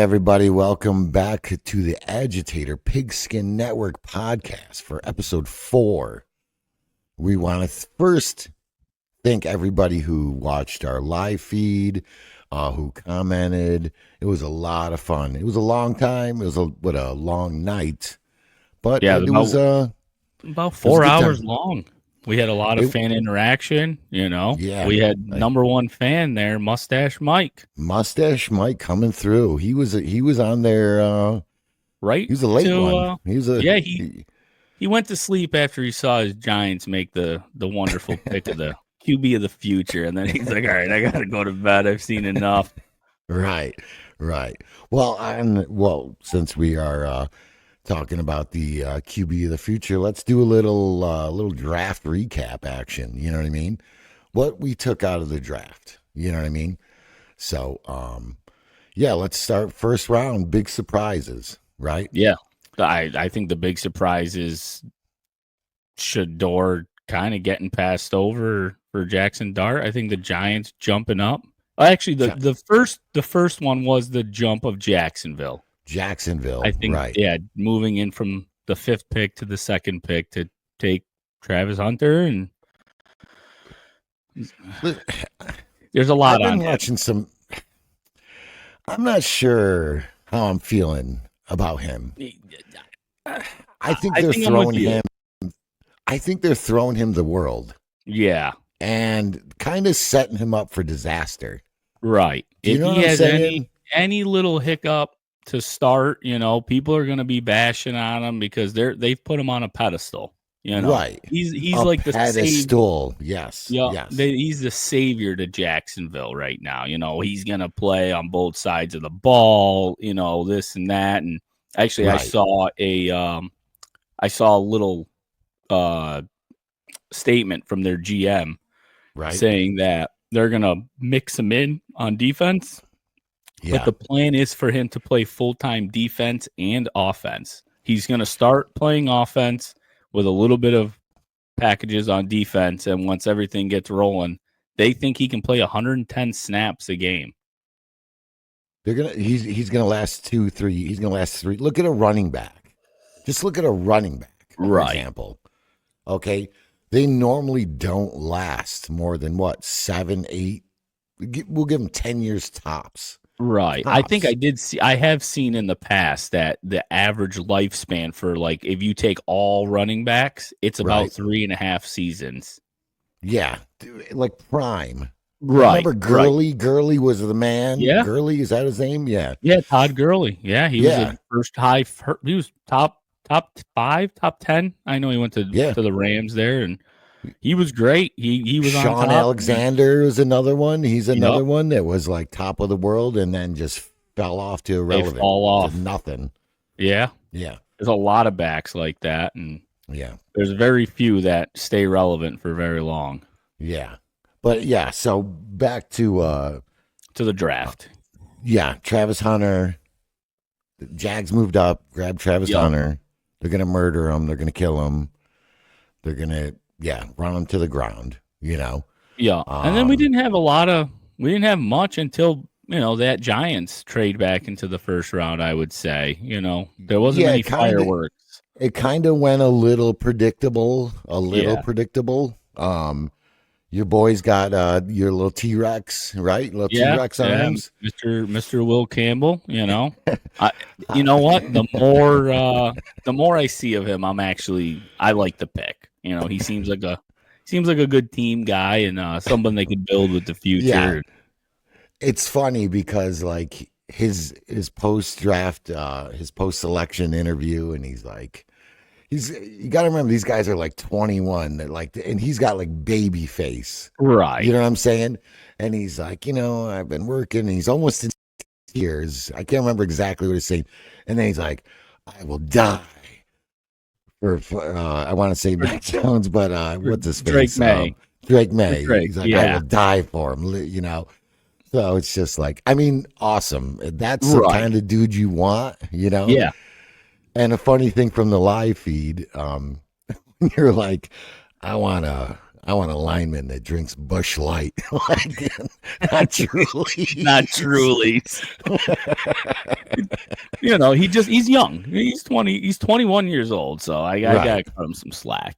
everybody. Welcome back to the Agitator Pigskin Network podcast for episode 4. We want to first thank everybody who watched our live feed, who commented. It was a lot of fun. It was a long time. It was a long night, but Yeah, it was about 4 hours long. We had a lot of fan interaction, Yeah. We had number one fan there, Mustache Mike. Mustache Mike coming through. He was on there. Right. He was a late one. He went to sleep after he saw his Giants make the wonderful pick of the QB of the future, and then he's like, "All right, I got to go to bed. I've seen enough." Right. Well, since we are talking about the QB of the future, let's do a little draft recap action. You know what I mean? What we took out of the draft. You know what I mean? So, let's start first round. Big surprises, right? Yeah, I think the big surprise is Shador kind of getting passed over for Jackson Dart. I think the Giants jumping up. Actually, the first one was the jump of Jacksonville. I think, right. Yeah, moving in from the 5th pick to the 2nd pick to take Travis Hunter, and there's a lot I've on been watching some. I'm not sure how I'm feeling about him. I think they're throwing him. I think they're throwing him the world. Yeah, and kind of setting him up for disaster. Right. Do you know if what he I'm has saying? any little hiccup to start, people are going to be bashing on him because they've put him on a pedestal. Right. He's a like the pedestal. Yes. Yes. He's the savior to Jacksonville right now. He's going to play on both sides of the ball. This and that. And actually, right. I saw a little statement from their GM, right, saying that they're going to mix him in on defense. Yeah. But the plan is for him to play full-time defense and offense. He's going to start playing offense with a little bit of packages on defense, and once everything gets rolling, they think he can play 110 snaps a game. He's gonna last 2-3. He's gonna last 3. Look at a running back. Just look at a running back, for example. Okay, they normally don't last more than 7, 8. We'll give them 10 years tops. Right. I think I have seen in the past that the average lifespan for, if you take all running backs, it's about 3.5 seasons. Yeah. Like prime. Right. Remember Gurley? Right. Gurley was the man. Yeah. Gurley, is that his name? Yeah. Yeah. Todd Gurley. Yeah. He was he was top 5, top 10. I know he went to the Rams there, and he was great. He was Sean on top. Alexander is another one. He's another one that was like top of the world and then just fell off to irrelevant. They fall off. To nothing. Yeah. Yeah. There's a lot of backs like that, and there's very few that stay relevant for very long. Yeah. But so back to the draft. Travis Hunter. The Jags moved up, grabbed Travis Hunter. They're gonna murder him, they're gonna kill him. They're gonna run him to the ground, Yeah. And then we didn't have much until, that Giants trade back into the first round, I would say. There wasn't any fireworks. It kind of went a little predictable. Your boys got your little T-Rex, right? Little T-Rex arms. Mr. Will Campbell, you know what? The more I see of him, I like the pick. He seems like a good team guy and someone they could build with the future. Yeah. It's funny because his post-draft, his post-selection interview, and he's like, you got to remember these guys are 21, and he's got baby face, right? You know what I'm saying? And he's like, I've been working. And he's almost in tears. I can't remember exactly what he's saying. And then he's like, I will die for I want to say Mac Jones, but what's his face? Drake May. He's like, I will die for him. So it's just awesome. That's the kind of dude you want, Yeah. And a funny thing from the live feed, you're like, I want I want a lineman that drinks Bush Light, like, not truly. Not truly. He's young. He's 20. He's 21 years old. So I gotta cut him some slack.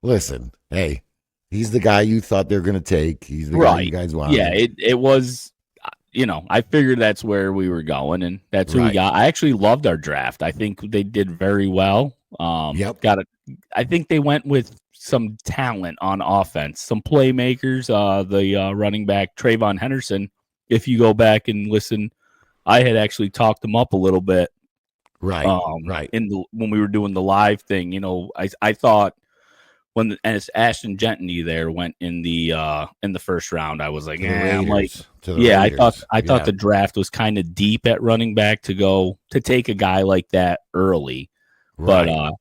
Listen, hey, he's the guy you thought they were going to take. He's the guy you guys wanted. Yeah, it was. I figured that's where we were going, and that's who we got. I actually loved our draft. I think they did very well. I think they went with some talent on offense, some playmakers. The running back Trayvon Henderson. If you go back and listen, I had actually talked him up a little bit. Right. When we were doing the live thing, I thought when Ashton Gentney there went in the first round, I was like, I thought the draft was kind of deep at running back to take a guy like that early. Right. But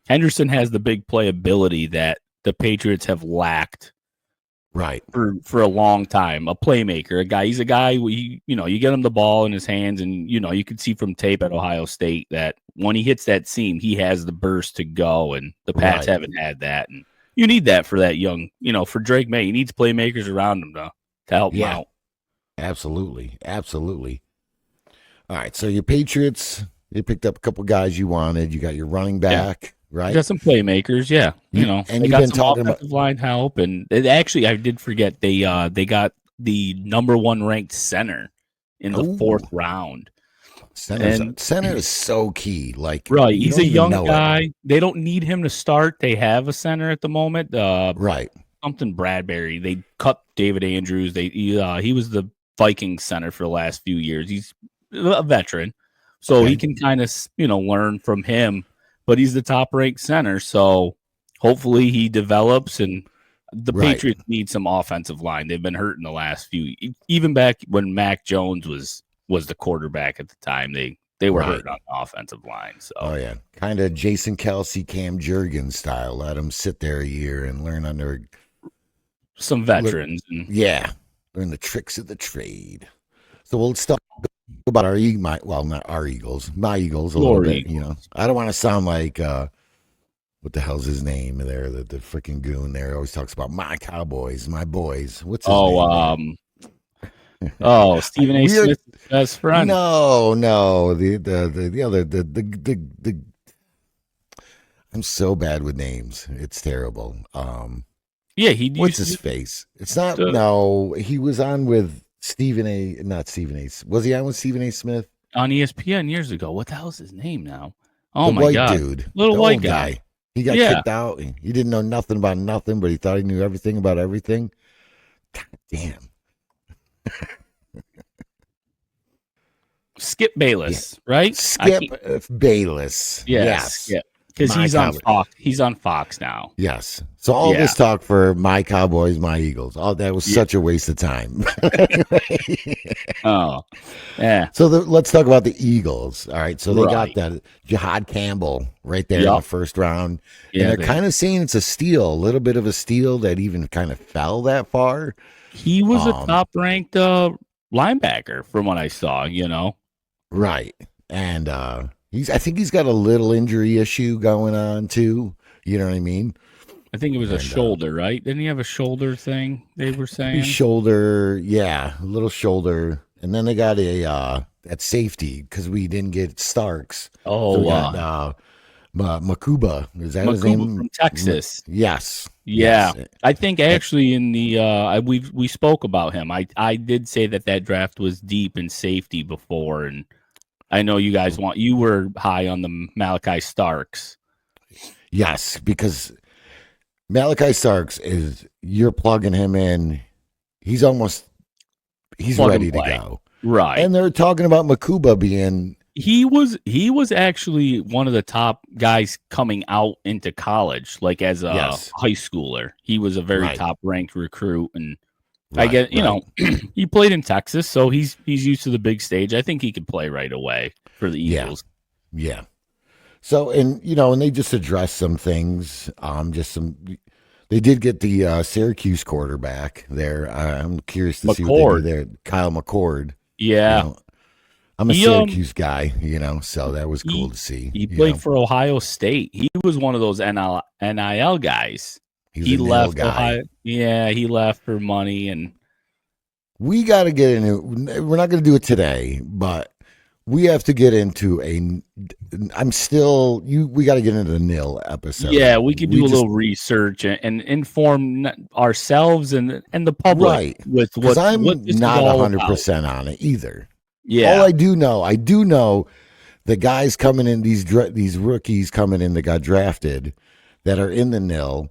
Henderson has the big playability that the Patriots have lacked. Right. For a long time, a playmaker, he's a guy you get him the ball in his hands, and you can see from tape at Ohio State that when he hits that seam, he has the burst to go, and the Pats haven't had that, and you need that for that young, for Drake May. He needs playmakers around him to help him out. Absolutely. All right, so your Patriots, they picked up a couple guys you wanted. You got your running back. Right, you got some playmakers, and they got some offensive line help, and I did forget they got the number 1 ranked center in the 4th round. Center is so key. Like, he's a young guy. They don't need him to start. They have a center at the moment. Something Bradbury. They cut David Andrews. He was the Vikings center for the last few years. He's a veteran, so he can kind of learn from him. But he's the top-ranked center, so hopefully he develops. And the Patriots need some offensive line. They've been hurting the last few. Even back when Mac Jones was the quarterback at the time, they were hurt on the offensive line. So kind of Jason Kelsey, Cam Jurgens style. Let them sit there a year and learn under some veterans. Learn the tricks of the trade. So we'll start about not our Eagles, my Eagles a little bit. I don't want to sound like what the hell's his name there? The freaking goon there always talks about my Cowboys, my boys. What's his name? Stephen A. Smith's best friend. No, the other I'm so bad with names. It's terrible. What's his face? It's not. He was on with not Stephen A. Was he on with Stephen A. Smith on ESPN years ago? What the hell's his name now? Oh my white God, dude, little white guy. He got kicked out. He didn't know nothing about nothing, but he thought he knew everything about everything. God damn. Skip Bayless, right? Skip Bayless. Yes. Because he's on Fox. He's on Fox now. Yes. So all this talk for my Cowboys, my Eagles. All that was such a waste of time. So let's talk about the Eagles. All right. So they got that Jihad Campbell right there in the first round. And they're kind of saying it's a steal, a little bit of a steal that even kind of fell that far. He was a top-ranked linebacker from what I saw, Right. And I think he's got a little injury issue going on too. You know what I mean? I think it was a shoulder, right? Didn't he have a shoulder thing? They were saying shoulder, a little shoulder, and then they got at safety because we didn't get Starks. So we got, Makuba, is that his name? From Texas. Yes. Yeah. Yes. I think actually in the we spoke about him. I did say that draft was deep in safety before, and I know you were high on the Malachi Starks. Yes, because Malachi Starks you're plugging him in. He's ready to go. Right. And they're talking about Makuba being. He was actually one of the top guys coming out into college, like as a high schooler. He was a very top ranked recruit, and I get he played in Texas, so he's used to the big stage. I think he could play right away for the Eagles. Yeah. So and they just addressed some things. They did get the Syracuse quarterback there. I'm curious to see what they did there. Kyle McCord. Yeah. I'm a Syracuse guy, so that was cool to see. He played for Ohio State. He was one of those NIL guys. He left guy. Ohio. Yeah, he left for money, and we got to get into. We're not going to do it today, but we have to get into a. I'm still you. We got to get into the nil episode. Yeah, we could do a little research and inform ourselves and the public, right? With what I'm not 100% on it either. Yeah, all I do know the guys coming in, these rookies coming in that got drafted, that are in the nil,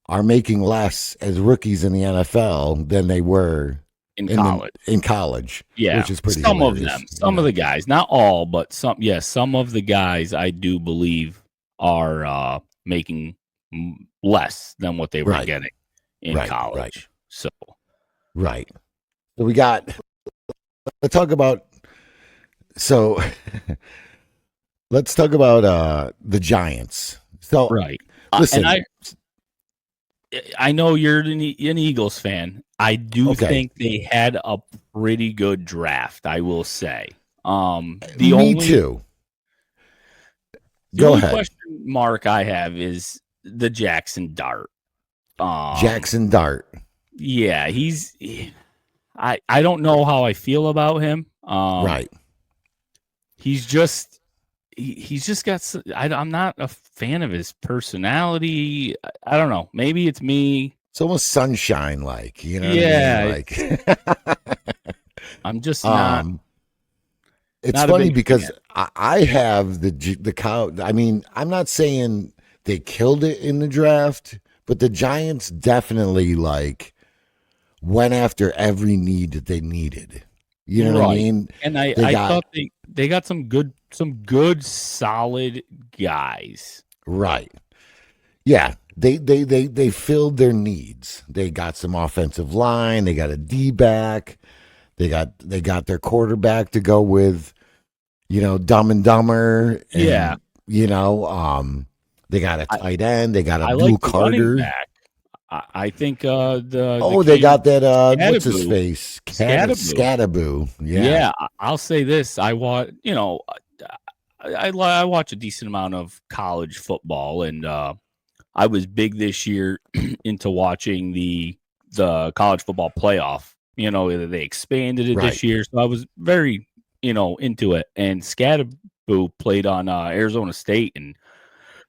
are making less as rookies in the NFL than they were in college. Yeah, which is pretty some hilarious. Of them, some of the guys, not all, but some. Yes, some of the guys I do believe are making less than what they were getting in college. Right. So we got. Let's talk about. So, let's talk about the Giants. So, listen, and I know you're an Eagles fan. I do think they had a pretty good draft, I will say. Me too. The only question mark I have is the Jackson Dart. Jackson Dart. Yeah, I don't know how I feel about him. Right. He's just got. I'm not a fan of his personality. I don't know. Maybe it's me. It's almost sunshine like, you know. Yeah. What I mean? I'm just not. It's not funny because I have the cow. I mean, I'm not saying they killed it in the draft, but the Giants definitely went after every need that they needed. You know what I mean? And I thought they got some good solid guys. Right. Yeah. They filled their needs. They got some offensive line, they got a D-back, they got their quarterback to go with, Dumb and Dumber. And, they got a tight end, they got a Blue Carter. I think they got that what's his face? Scattaboo. Yeah. I'll say this. I watch a decent amount of college football, and I was big this year into watching the college football playoff. They expanded it this year, so I was very into it. And Scattaboo played on Arizona State, and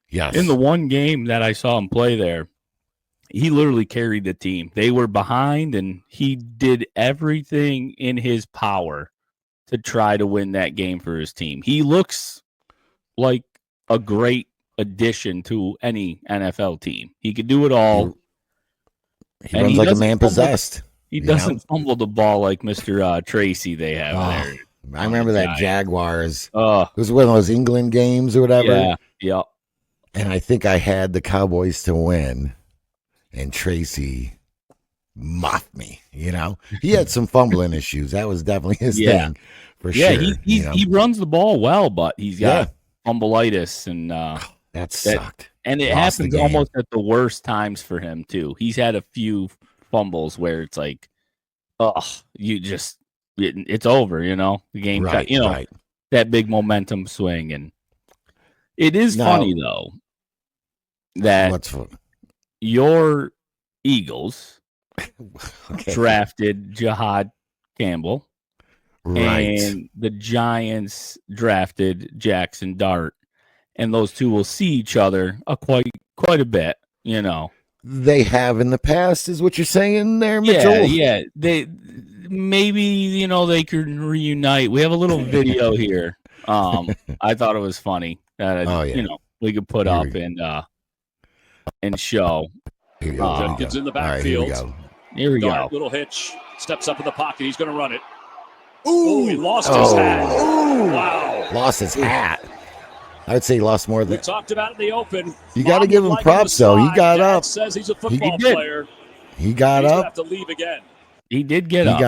in the one game that I saw him play there, he literally carried the team. They were behind, and he did everything in his power to try to win that game for his team. He looks like a great addition to any NFL team. He could do it all. He runs like a man possessed. He doesn't fumble the ball like Mr. Tracy they have there. I remember that Jaguars. It was one of those England games or whatever. Yeah. And I think I had the Cowboys to win. And Tracy muffed me, He had some fumbling issues. That was definitely his thing, for sure. Yeah, he runs the ball well, but he's got fumbleitis, and that sucked. And it happens almost at the worst times for him, too. He's had a few fumbles where it's like, it's over, the game, that big momentum swing. And it is funny, though, that what's fun? Your Eagles drafted Jahad Campbell, and the Giants drafted Jackson Dart, and those two will see each other quite a bit. They have in the past, is what you're saying there, Mitchell? Yeah. They maybe they can reunite. We have a little video here. I thought it was funny that we could put up and show. Jenkins in the backfield. Here we go. Little hitch. Steps up in the pocket. He's going to run it. Ooh, he lost his hat. Ooh. Wow. Lost his hat. I'd say he lost more than. We talked about it in the open. You got to give him props, though. He got up. Says he's a football player. He got up. Have to leave again. He did get up.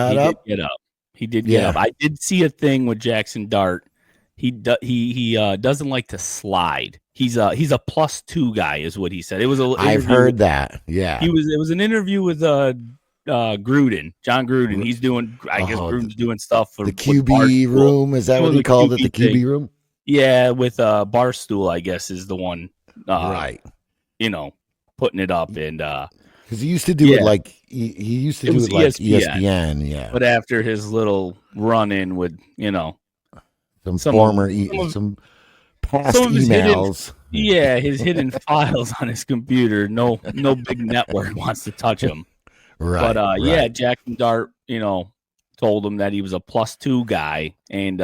He did get up. I did see a thing with Jackson Dart. He doesn't like to slide. He's a +2 guy, is what he said. It was I've heard that. Yeah. It was an interview with Gruden, John Gruden. He's doing, I guess Gruden's doing stuff for the QB room. Is that what he called it? The QB room? Yeah, with Barstool, I guess, is the one. putting it up, and because he used to do it like he used to do it like ESPN, yeah. But after his little run-in with some past emails, his hidden files on his computer, no big network wants to touch him. Right. But yeah, Jackson Dart, told him that he was a +2 guy, and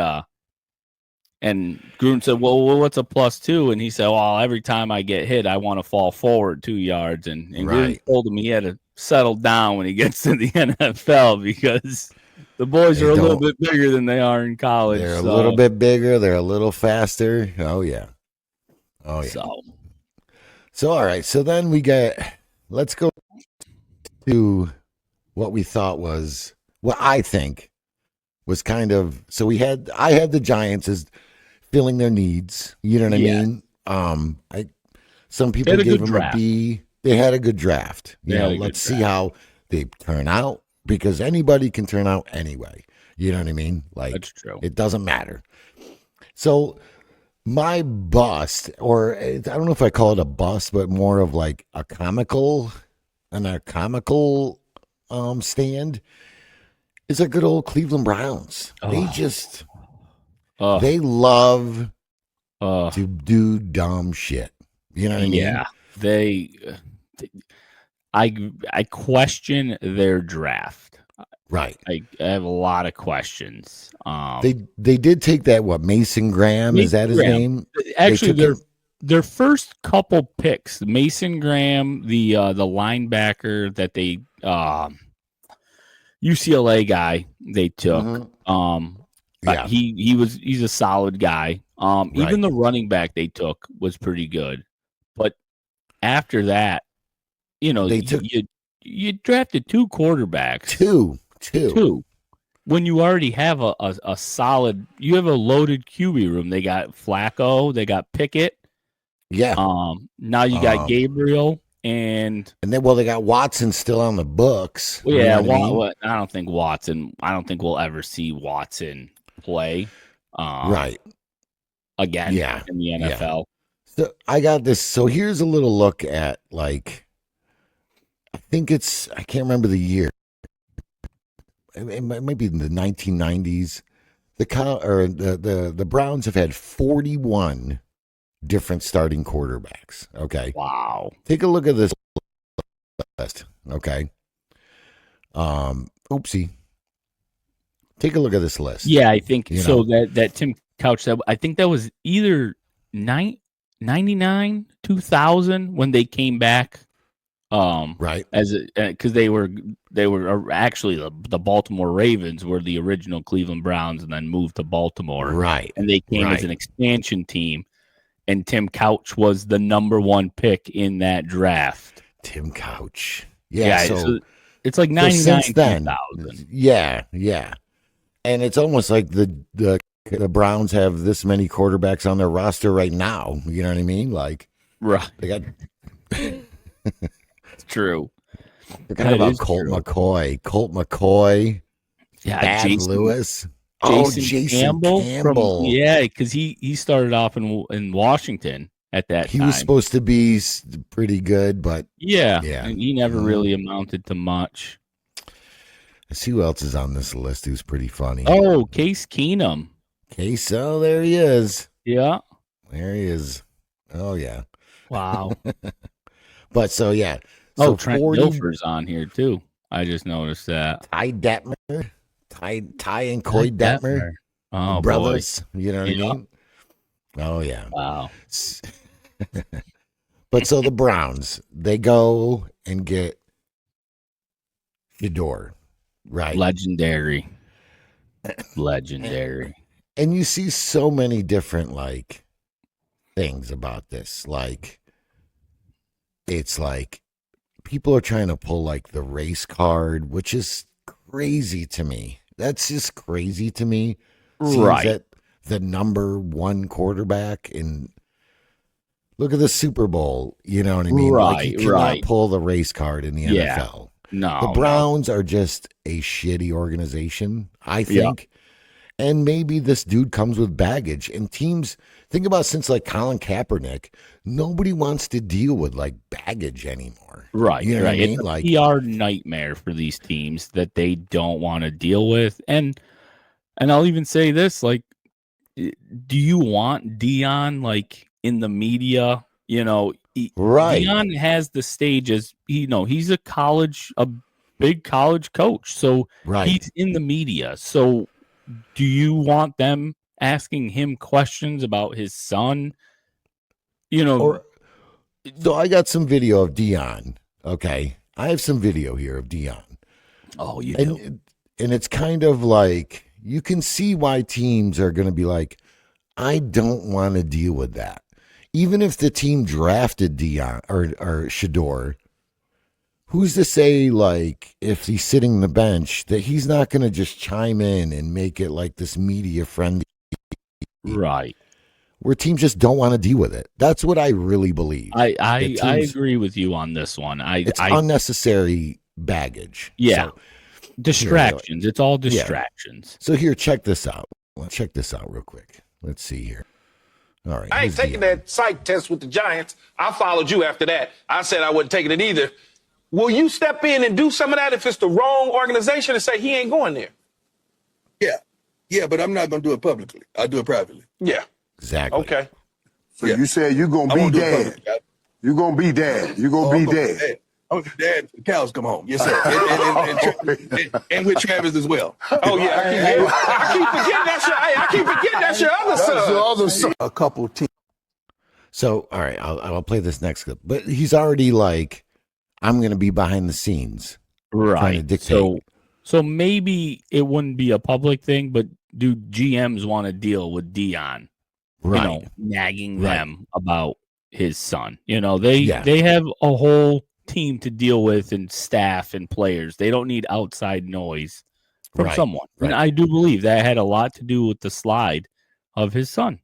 Gruden said, well, what's a +2? And he said, well, every time I get hit, I want to fall forward 2 yards. And Gruden told him he had to settle down when he gets to the NFL because the boys are a little bit bigger than they are in college. They're a little bit bigger. They're a little faster. Oh, yeah. So all right. So then let's go to what we thought was, what I think was kind of, so I had the Giants as filling their needs. You know what I mean? Some people gave them a B. They had a good draft. Let's see how they turn out, because anybody can turn out anyway. You know what I mean? Like, that's true. It doesn't matter. So my bust, or I don't know if I call it a bust, but more of like a comical stand, is a good old Cleveland Browns. They just they love to do dumb shit. You know what I mean? Yeah. I question their draft. Right. I have a lot of questions. They did take that, Mason Graham, is that his name? Actually, their first couple picks, Mason Graham, the linebacker that they UCLA guy they took. He's a solid guy. Even the running back they took was pretty good. But after that, you drafted 2 quarterbacks. Two. When you already have a solid, you have a loaded QB room. They got Flacco, they got Pickett. Yeah. Now you got Gabriel and then they got Watson still on the books. Well, yeah, I don't think we'll ever see Watson play. Again. Yeah. In the NFL. Yeah. So I got this. So here's a little look at, like, I can't remember the year. It might be in the 1990s. The Browns have had 41 different starting quarterbacks. Okay. Wow. Take a look at this list. Okay. Oopsie. Take a look at this list. Yeah, I think so. That Tim Couch said, I think that was either 99, 2000 when they came back. Right. Because they were actually the Baltimore Ravens were the original Cleveland Browns and then moved to Baltimore. Right. And they came as an expansion team, and Tim Couch was the number 1 pick in that draft. Tim Couch. Yeah. So it's like 99, 2000. Yeah. Yeah. And it's almost like the Browns have this many quarterbacks on their roster right now. You know what I mean? Like, right. They got. It's true. Forgot about Colt McCoy. Yeah, Thad Lewis. Jason Campbell. Because he started off in Washington at that time. He was supposed to be pretty good, but and he never really amounted to much. Let's see who else is on this list who's pretty funny. Oh, Case Keenum. There he is. Yeah. There he is. Oh, yeah. Wow. But so, yeah. So Trent Dilfer's on here, too. I just noticed that. Ty Detmer. Ty and Coy Detmer. Oh, brothers. Boy. You know what I mean? Oh, yeah. Wow. But so the Browns, they go and get Fedor, right? Legendary. And you see so many different, like, things about this. Like, it's like people are trying to pull, like, the race card, which is crazy to me. That's just crazy to me. Right. That the number 1 quarterback in, look at the Super Bowl. You know what I mean? Right. Like, you cannot pull the race card in the NFL. No. The Browns are just a shitty organization, I think. And maybe this dude comes with baggage. And teams, think about since like Colin Kaepernick, nobody wants to deal with like baggage anymore. Right, You know right. what I mean? It's a Like, PR nightmare for these teams that they don't want to deal with. And I'll even say this, like, do you want Dion like in the media? right. Dion has the stage as he's a big college coach, so Right. he's in the media. So, do you want them asking him questions about his son? So I got some video of Dion. Okay. I have some video here of Dion. Oh, you do. And it's kind of like you can see why teams are going to be like, I don't want to deal with that. Even if the team drafted Dion or Shador, who's to say, like, if he's sitting on the bench, that he's not going to just chime in and make it like this media friendly, right? Where teams just don't want to deal with it. That's what I really believe. I agree with you on this one. It's unnecessary baggage. Yeah. So, distractions. It's all distractions. So here, check this out. Let's check this out real quick. Let's see here. All right. I ain't taking that psych test with the Giants. I followed you after that. I said I wasn't taking it either. Will you step in and do some of that if it's the wrong organization and say he ain't going there? Yeah, but I'm not going to do it publicly. I'll do it privately. Yeah. Exactly. Okay. So you said you're going to be dad. You're going to be dad. You're going to be dad. I'm dad. The cows come home. Yes, sir. And with Travis as well. Oh, yeah. I keep forgetting that's your other son. That's your other son. A couple teams. So, all right, I'll play this next clip. But he's already like, I'm going to be behind the scenes. Right. Trying to dictate. So maybe it wouldn't be a public thing, but do GMs want to deal with Dion? Right. Nagging them about his son. They have a whole team to deal with and staff and players. They don't need outside noise from someone. Right. And I do believe that had a lot to do with the slide of his son.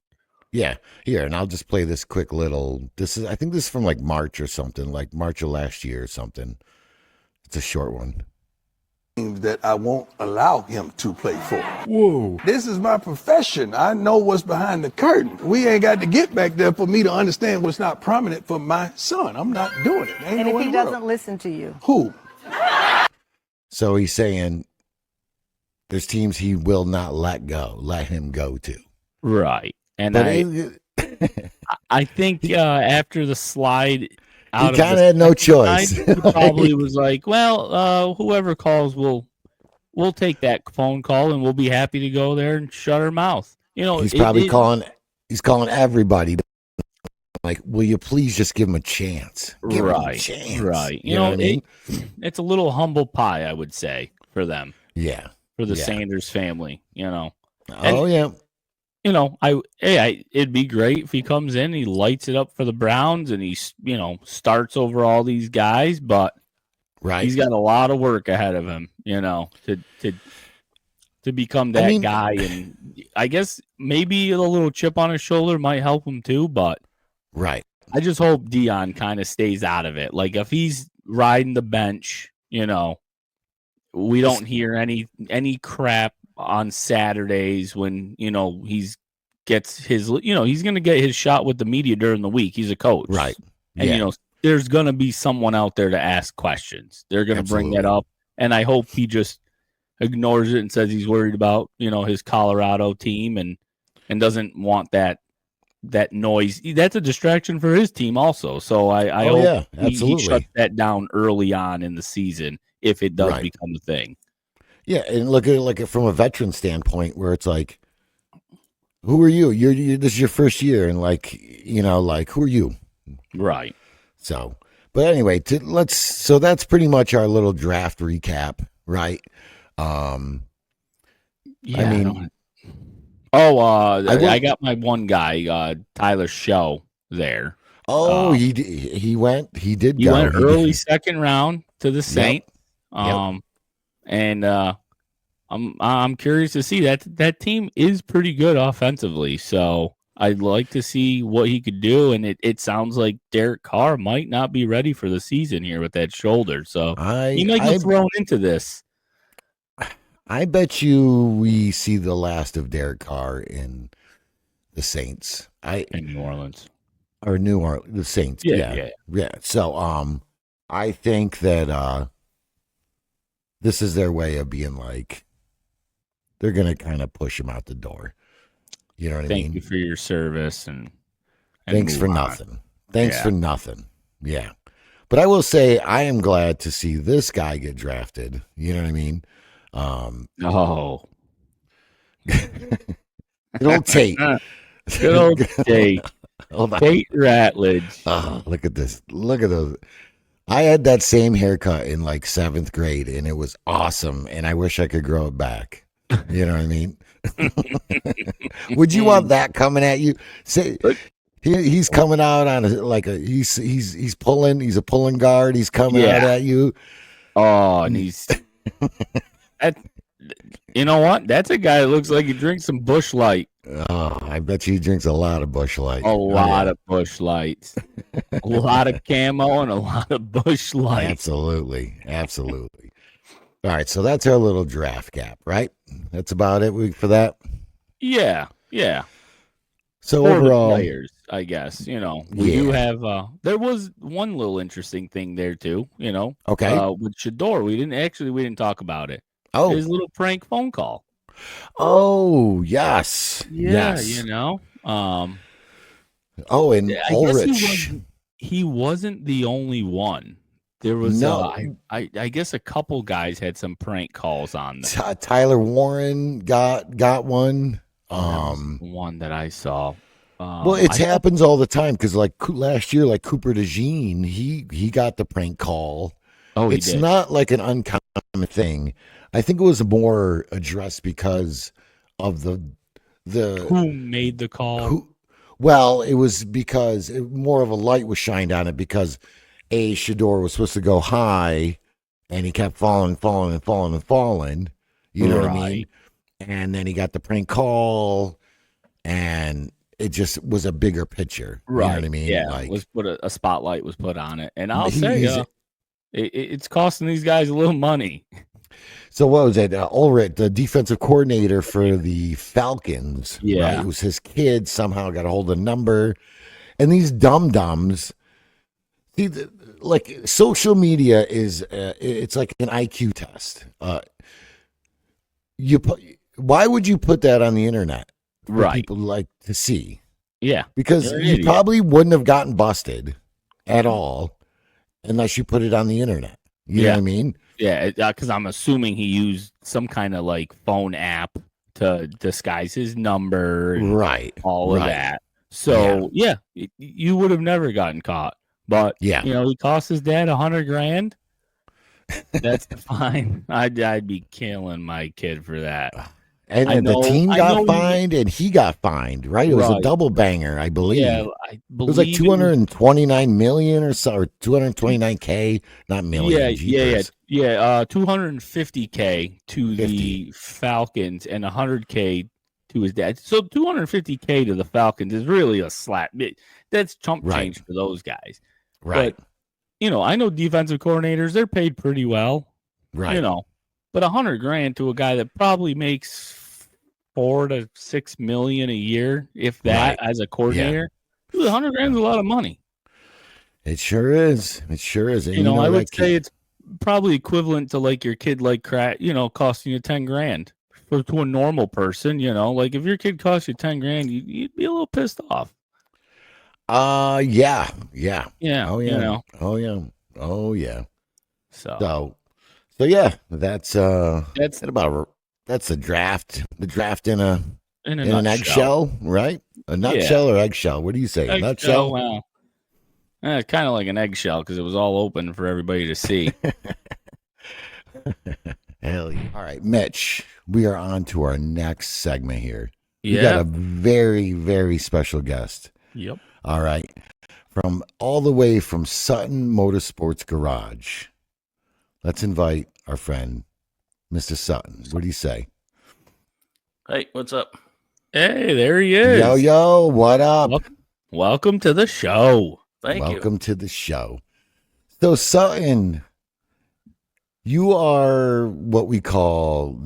Yeah. Here, and I'll just play this quick little. I think this is from like March or something, like March of last year or something. It's a short one. That I won't allow him to play for. Whoa. This is my profession. I know what's behind the curtain. We ain't got to get back there for me to understand what's not prominent for my son. I'm not doing it. And if he doesn't listen to you? Who? So he's saying there's teams he will not let him go to. Right. And I think after the slide, he kind of had no choice. He probably was like, well, whoever calls, we'll take that phone call and we'll be happy to go there and shut our mouth. He's probably calling everybody. Like, will you please just give him a chance? Give him a chance. Right. You know what I mean? It's a little humble pie, I would say, for them. Yeah. For the Sanders family, Oh, yeah. It'd be great if he comes in, he lights it up for the Browns, and he, starts over all these guys. But he's got a lot of work ahead of him, to become that guy. And I guess maybe a little chip on his shoulder might help him too. But I just hope Dion kind of stays out of it. Like if he's riding the bench, we don't hear any crap on Saturdays when he's gets his he's going to get his shot with the media during the week. He's a coach, and there's going to be someone out there to ask questions. They're going to bring that up, and I hope he just ignores it and says he's worried about his Colorado team and doesn't want that noise. That's a distraction for his team also. So I hope he shuts that down early on in the season if it does become a thing. Yeah, and look at it like from a veteran standpoint, where it's like, who are you? This is your first year, and who are you? Right. So, but anyway, so that's pretty much our little draft recap, right? I got my one guy, Tyler Show there. Oh, he went early second round to the Saints. And I'm curious to see that team is pretty good offensively. So I'd like to see what he could do. And it sounds like Derek Carr might not be ready for the season here with that shoulder. So he might get thrown into this. I bet you we see the last of Derek Carr in the Saints. In New Orleans. Or New Orleans, the Saints. Yeah. So, I think that this is their way of being like, they're gonna kind of push him out the door. You know what I mean? Thank you for your service and thanks for move on. nothing. Thanks for nothing. Yeah. But I will say I am glad to see this guy get drafted. You know what I mean? Oh, Good old Tate. good old Tate. Hold on. Tate Ratledge. Oh, look at this. Look at those. I had that same haircut in like 7th grade, and it was awesome. And I wish I could grow it back. You know what I mean? Would you want that coming at you? Say he's coming out on he's pulling. He's a pulling guard. He's coming out at you. Oh, and he's. You know what? That's a guy that looks like he drinks some Busch Light. Oh, I bet you he drinks a lot of Busch Light. A lot of Busch Lights. A lot of camo and a lot of Busch Light. Absolutely. All right, so that's our little draft gap, right? That's about it for that. Yeah. So For overall, the players, I guess, we do have. There was one little interesting thing there too, okay. With Shador, we didn't talk about it. Oh, His little prank phone call. Oh, yes. Yeah, yes. Oh, and Ulrich. He wasn't the only one. There was I guess a couple guys had some prank calls on them. Tyler Warren got one. One that I saw. Well, it happens all the time because like last year, like Cooper DeJean, he got the prank call. Oh, it's not like an uncommon thing. I think it was more addressed because of the who made the call. Well, it was because more of a light was shined on it because Shador was supposed to go high, and he kept falling. You know what I mean? And then he got the prank call, and it just was a bigger picture. Right. You know what I mean? Yeah. Like, was put a spotlight was put on it, and I'll say it's costing these guys a little money. So what was it? Ulrich, the defensive coordinator for the Falcons. Yeah. Right? It was his kid somehow got a hold of the number. And these dum-dums, see, like social media is, it's like an IQ test. Why would you put that on the internet for people like to see? Yeah. Because you probably wouldn't have gotten busted at all unless you put it on the internet. You know what I mean? Yeah, because I'm assuming he used some kind of like phone app to disguise his number, and all of that. So you would have never gotten caught. But he cost his dad $100,000. That's fine. I'd be killing my kid for that. And the team got fined, and he got fined, right? It was a double banger, I believe. Yeah, it was like 229 million or so, or 229K, not million. Yeah. 250K to the Falcons and 100K to his dad. So 250K to the Falcons is really a slap. That's chump change for those guys, right? But I know defensive coordinators; they're paid pretty well, right? But $100,000 to a guy that probably makes $4 to $6 million a year, if that, as a coordinator, $100,000 is a lot of money. It sure is. It sure is. And I would say it's probably equivalent to like your kid costing you $10,000 to a normal person. Like if your kid costs you $10,000, you'd be a little pissed off. Yeah. Oh yeah. So yeah, that's the draft. The draft in an eggshell, right? A nutshell or eggshell? What do you say? Nutshell? Well, kind of like an eggshell because it was all open for everybody to see. Hell yeah! All right, Mitch, we are on to our next segment here. Yeah, we got a very, very special guest. Yep. All right, all the way from Sutton Motorsports Garage. Let's invite our friend, Mr. Sutton. What do you say? Hey, what's up? Hey, there he is. Yo, what up? Welcome to the show. Thank you. Welcome to the show. So, Sutton, You are what we call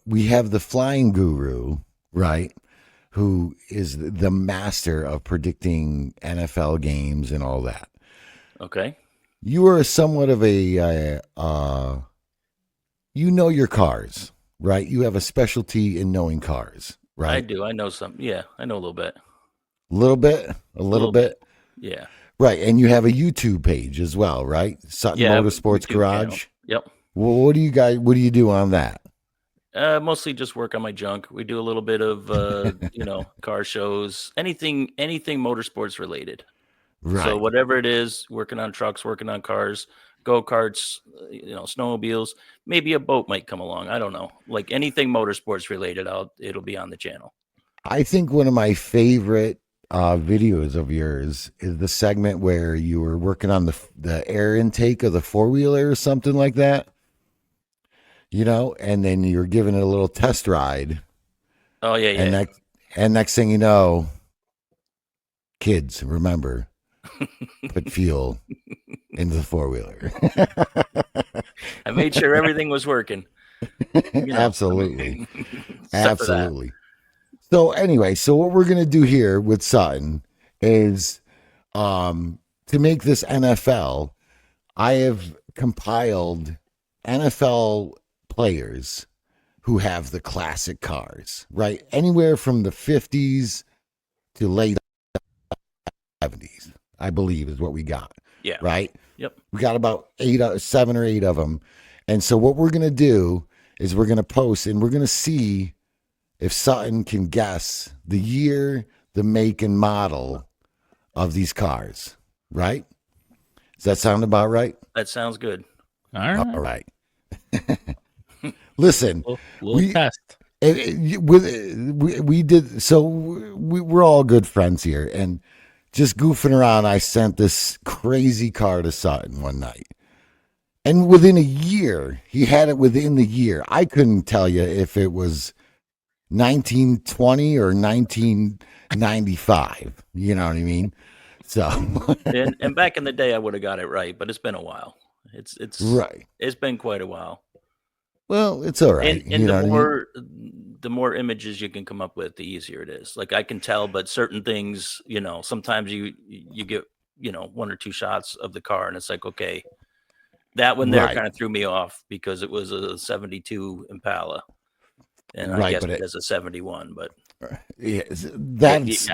we have the flying guru, right? Who is the master of predicting NFL games and all that. Okay. You are somewhat of you know your cars, right? You have a specialty in knowing cars, right? I do. I know some. Yeah, I know a little bit. A little bit. Yeah. Right. And you have a YouTube page as well, right? Sutton Motorsports Garage. Yep. Well, what do you do on that? Mostly just work on my junk. We do a little bit of, car shows, anything motorsports related. Right. So whatever it is, working on trucks, working on cars, go-karts, snowmobiles, maybe a boat might come along. I don't know. Like anything motorsports related, it'll be on the channel. I think one of my favorite videos of yours is the segment where you were working on the air intake of the four-wheeler or something like that. And then you're giving it a little test ride. Oh, yeah. And next thing you know, kids, remember, put fuel into the four-wheeler. I made sure everything was working. Absolutely. Absolutely. So anyway, what we're going to do here with Sutton is to make this NFL, I have compiled NFL players who have the classic cars, right? Anywhere from the 50s to late 70s, I believe is what we got. Yeah. Right? Yep. We got about 7 or 8 of them. And so what we're going to do is we're going to post and we're going to see if Sutton can guess the year, the make, and model of these cars, right? Does that sound about right? That sounds good. All right. Listen, we'll test. We did so. We're all good friends here, and just goofing around, I sent this crazy car to Sutton one night, and within a year, he had it. Within the year, I couldn't tell you if it was 1920 or 1995. You know what I mean? So, and back in the day, I would have got it right, but it's been a while. It's right. It's been quite a while. Well, it's all right. And the more images you can come up with, the easier it is. Like I can tell, but certain things, sometimes you get, 1 or 2 shots of the car, and it's like, okay, that one there kind of threw me off because it was a 72 Impala. And I guess it has a 71, but yeah, that's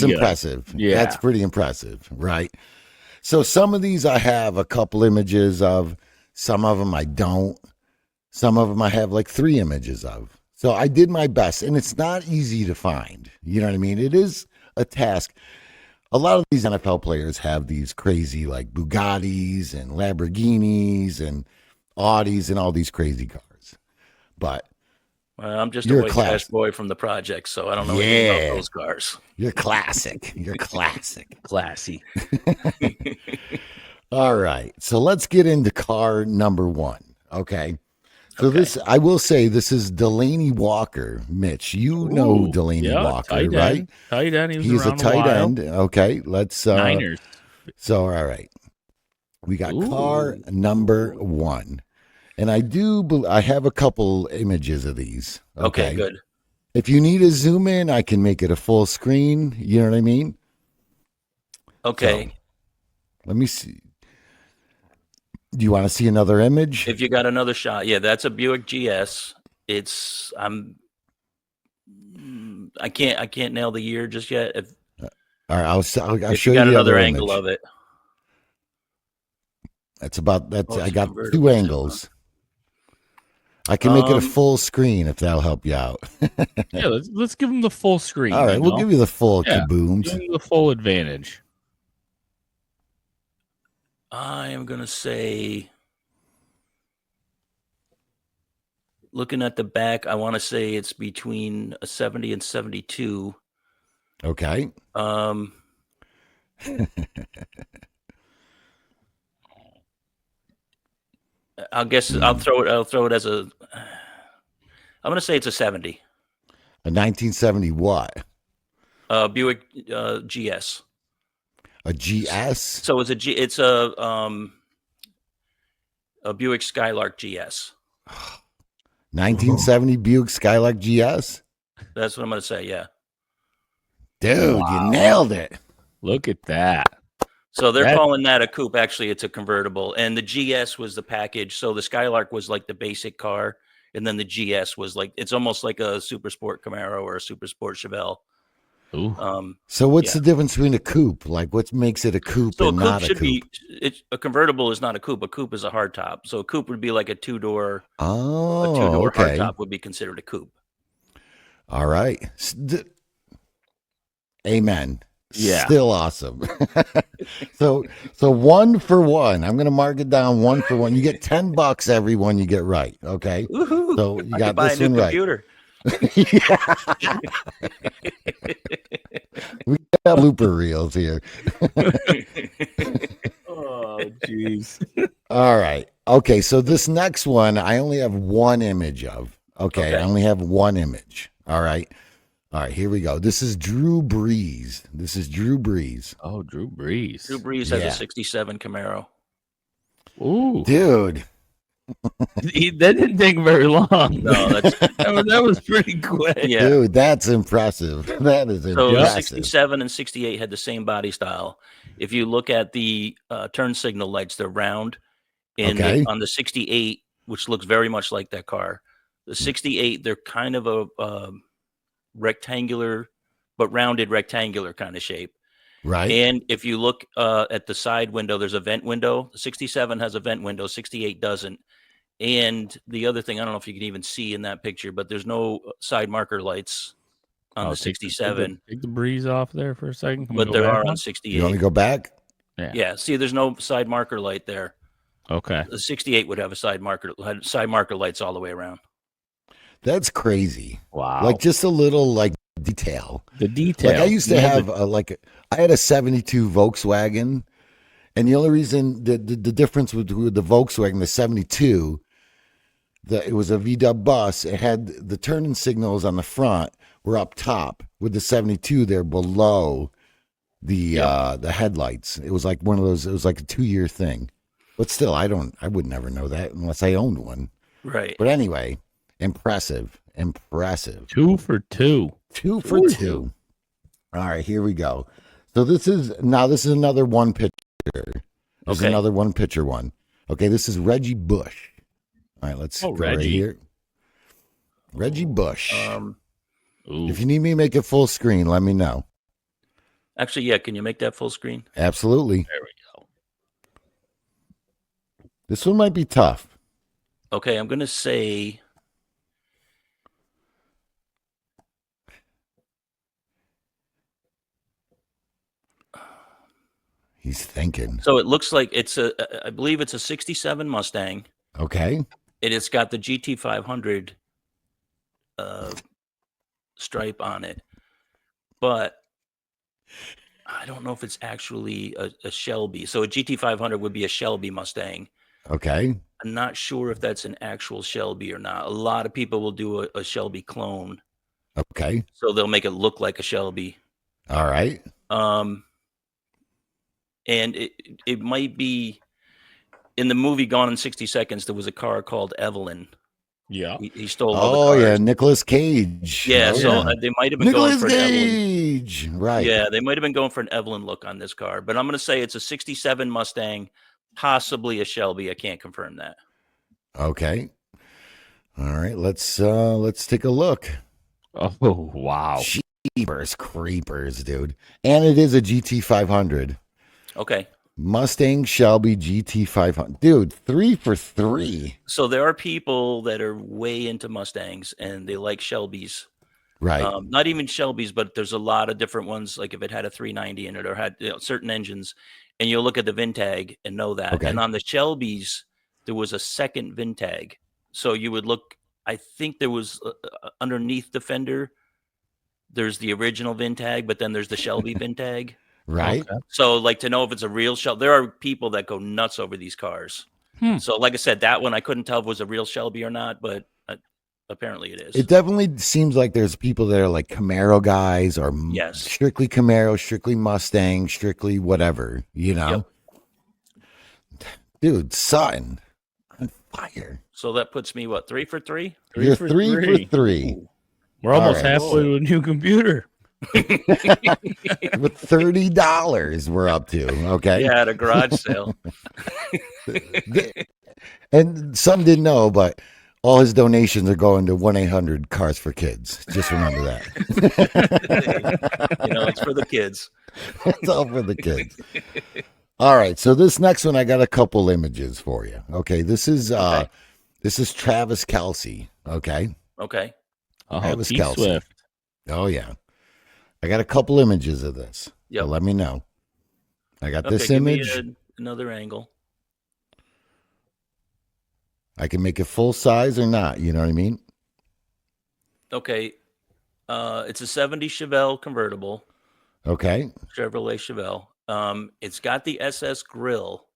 impressive. Yeah, that's pretty impressive, right? So some of these I have a couple images of, some of them I don't, some of them I have like 3 images of. So I did my best, and it's not easy to find. You know what I mean? It is a task. A lot of these NFL players have these crazy like Bugattis and Lamborghinis and Audis and all these crazy cars, but I'm just a white trash boy from the project, so I don't know anything about those cars. You're classic. You're classic. Classy. All right. So let's get into car number 1. Okay. So this, I will say, this is Delaney Walker. Mitch, you know Delaney Walker, right? Tight end. He's a tight end. Okay. Let's. Niners. So, all right. We got car number 1. And I have a couple images of these. Okay, good. If you need a zoom in, I can make it a full screen. You know what I mean? Okay. So, let me see. Do you want to see another image? If you got another shot, yeah, that's a Buick GS. I can't nail the year just yet. All right, I'll show you. You got another angle of it. That's about that. I got 2 angles. I can make it a full screen if that'll help you out. Yeah, let's give them the full screen. All right, we'll give you the full kabooms. Give them the full advantage. I am going to say, looking at the back, I want to say it's between a 70 and 72. Okay. I'll throw it as I'm going to say it's a 70. A 1970 what? Buick GS. A GS? So it's A Buick Skylark GS. 1970 Buick Skylark GS. That's what I'm going to say. Yeah. Dude, you nailed it. Look at that. So they're calling that a coupe. Actually, it's a convertible. And the GS was the package. So the Skylark was like the basic car. And then the GS was like, it's almost like a Super Sport Camaro or a Super Sport Chevelle. Ooh. So what's the difference between a coupe? Like, what makes it a coupe and not a coupe? A convertible is not a coupe. A coupe is a hardtop. So a coupe would be like a two-door. Oh, a two-door okay. hardtop would be considered a coupe. All right. Amen. Yeah. Still awesome. So 1 for 1. I'm going to mark it down 1 for 1. You get $10 every one you get right. Okay. Woo-hoo. So you I got could buy this a new one computer. right. We got blooper reels here. Oh, jeez. All right. Okay. So this next one, I only have one image of. Okay. I only have one image. All right. All right. Here we go. This is Drew Brees. Oh, Drew Brees. Drew Brees has a 67 Camaro. Ooh. Dude. That didn't take very long. No, that was pretty quick. Yeah. Dude, that's impressive. That is So impressive. 67 and 68 had the same body style. If you look at the turn signal lights, they're round. And on the 68, which looks very much like that car, the 68, they're kind of a rectangular, but rounded rectangular kind of shape. Right. And if you look at the side window, there's a vent window. 67 has a vent window, 68 doesn't. And the other thing, I don't know if you can even see in that picture, but there's no side marker lights on the 67. Take the Breeze off there for a second. But there are on 68. You want to go back? Yeah. See, there's no side marker light there. Okay. The 68 would have a side marker lights all the way around. That's crazy. Wow. Like just a little like detail. The detail. Like I used to have I had a 72 Volkswagen, and the only reason the difference with the Volkswagen, the 72, it was a VW bus. It had the turning signals on the front were up top. With the 72, they're below the headlights. It was like one of those. It was like a 2-year thing. But still, I would never know that unless I owned one. Right. But anyway, impressive. 2 for 2. 2 for 2. All right, here we go. So this is another one picture. This is another one picture one. Okay, this is Reggie Bush. All right, let's go right here. Reggie Bush. If you need me to make it full screen, let me know. Actually, yeah, can you make that full screen? Absolutely. There we go. This one might be tough. Okay, I'm going to say He's thinking. so. It looks like I believe it's a 67 Mustang. Okay. It's got the GT500 stripe on it, but I don't know if it's actually a Shelby. So a GT500 would be a Shelby Mustang. Okay. I'm not sure if that's an actual Shelby or not. A lot of people will do a Shelby clone. Okay. So they'll make it look like a Shelby. All right. And it might be in the movie Gone in 60 Seconds. There was a car called Evelyn. Yeah. He stole all the Oh cars. yeah, Nicolas Cage. Yeah, so they might have been going for an Evelyn. Cage. Right. Yeah, they might have been going for an Evelyn look on this car, but I'm going to say it's a 67 Mustang, possibly a Shelby. I can't confirm that. Okay. All right, let's take a look. Oh, wow. Jeepers creepers, dude. And it is a GT500. Okay. Mustang Shelby GT500. Dude, 3 for 3. So there are people that are way into Mustangs and they like Shelbys. Right. Not even Shelbys, but there's a lot of different ones. Like if it had a 390 in it or had certain engines, and you'll look at the VIN tag and know that. Okay. And on the Shelbys, there was a second VIN tag. So you would look, I think there was underneath the fender, there's the original VIN tag, but then there's the Shelby VIN tag. Right. Okay. So like to know if it's a real Shelby, there are people that go nuts over these cars. So like I said, that one I couldn't tell if it was a real Shelby or not, but apparently it is. It definitely seems like there's people that are like Camaro guys or strictly Camaro, strictly Mustang, strictly whatever, you know? Yep. Dude, Sutton. fire. So that puts me, what, 3 for 3? You're 3 for 3. Ooh. We're almost All right. halfway to a new computer. With $30 we're up to. Okay. Yeah, at a garage sale. And some didn't know, but all his donations are going to 1-800-CARS for Kids. Just remember that. It's for the kids. It's all for the kids. All right. So this next one, I got a couple images for you. Okay. This is Travis Kelce. Okay. Okay. Oh, Travis T Kelce. Swift. Oh yeah. I got a couple images of this. Yep. So let me know. I got Okay, this give me image. another angle. I can make it full size or not. You know what I mean? Okay. It's a 70 Chevelle convertible. Okay. Chevrolet Chevelle. It's got the SS grill.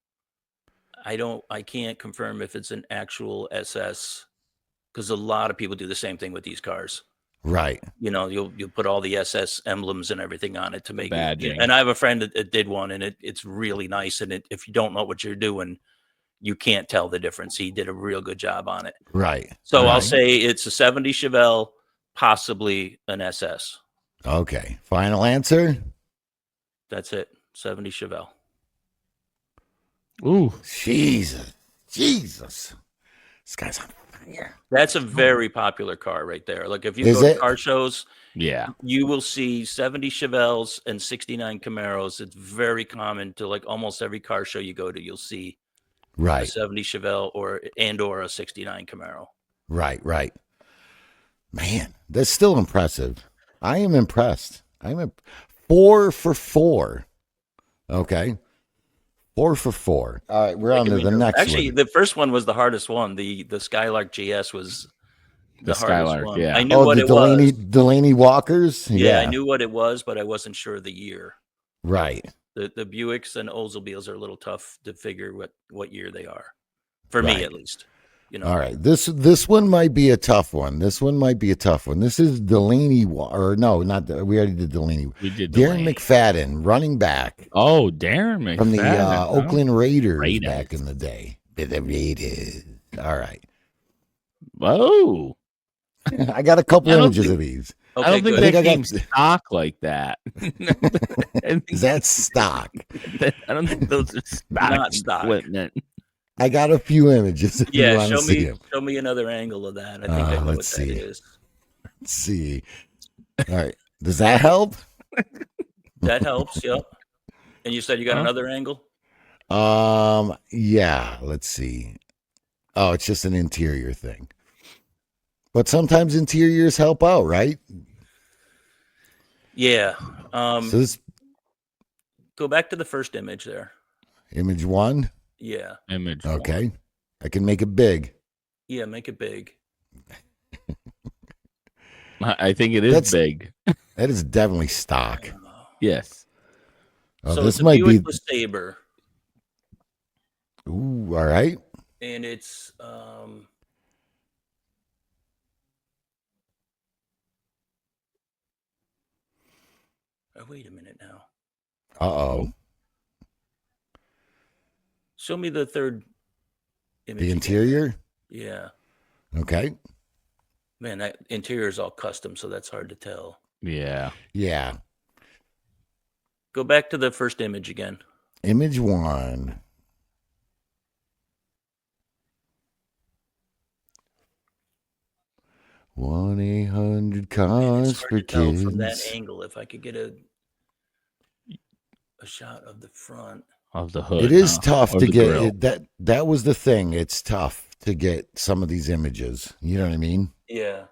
I can't confirm if it's an actual SS, because a lot of people do the same thing with these cars. Right. You'll put all the SS emblems and everything on it to make badging. And I have a friend that did one, and it's really nice. And if you don't know what you're doing, you can't tell the difference. He did a real good job on it. Right. So right. I'll say it's a 70 Chevelle, possibly an SS. Okay. Final answer. That's it. 70 Chevelle. Ooh. Jesus. This guy's on fire. That's a very popular car right there. Like if you Is go it? to car shows, Yeah. you will see 70 Chevelles and 69 Camaros. It's very common to, like, almost every car show you go to, you'll see a Right. 70 Chevelle or a 69 Camaro. Right. Man, that's still impressive. I am impressed. I'm 4 for 4. Okay. 4 for 4. All right, we're on to the next Actually, one. the first one was the hardest one. The Skylark GS was the hardest Skylark, one. yeah. I knew what the it was. Delaney Walkers? Yeah, I knew what it was, but I wasn't sure the year. Right. The Buicks and Oldsmobiles are a little tough to figure what year they are, for me at least. All right. This one might be a tough one. This is Delaney, or no, not we already did Delaney. We did Darren Delaney. McFadden, running back Oh, Darren McFadden. from the Oakland Raiders, Raiders. back in the day. The Raiders. All right. Whoa. I got a couple I don't images think- of these. Okay, I don't think good. I think that I got- game's stock like that. Is that stock? I don't think those are stock. Not stock. equipment. I got a few images. If you Yeah, want to see them. show me another angle of that. I think I know what let's that see. is. Let's see. All right. Does that help? That helps. Yep. And you said you got Huh? another angle? Yeah. Let's see. Oh, it's just an interior thing. But sometimes interiors help out, right? Yeah. So this Go back to the first image there. image 1. Yeah. Image. Okay. I can make it big. Yeah, make it big. I think it is That's- big. That is definitely stock. Yes. Oh, So this it's a might be. Buick LeSabre, Ooh, all right. and it's oh, wait a minute now. Uh-oh. Show me the third image. The again. interior? Yeah. Okay. Man, that interior is all custom, so that's hard to tell. Yeah. Yeah. Go back to the first image again. Image 1. One 800 It's cars hard for to tell from that kids. angle. If I could get a shot of the front. Of the hood. It is huh? tough Or to the get grill. it, that was the thing. It's tough to get some of these images. You know what I mean? Yeah.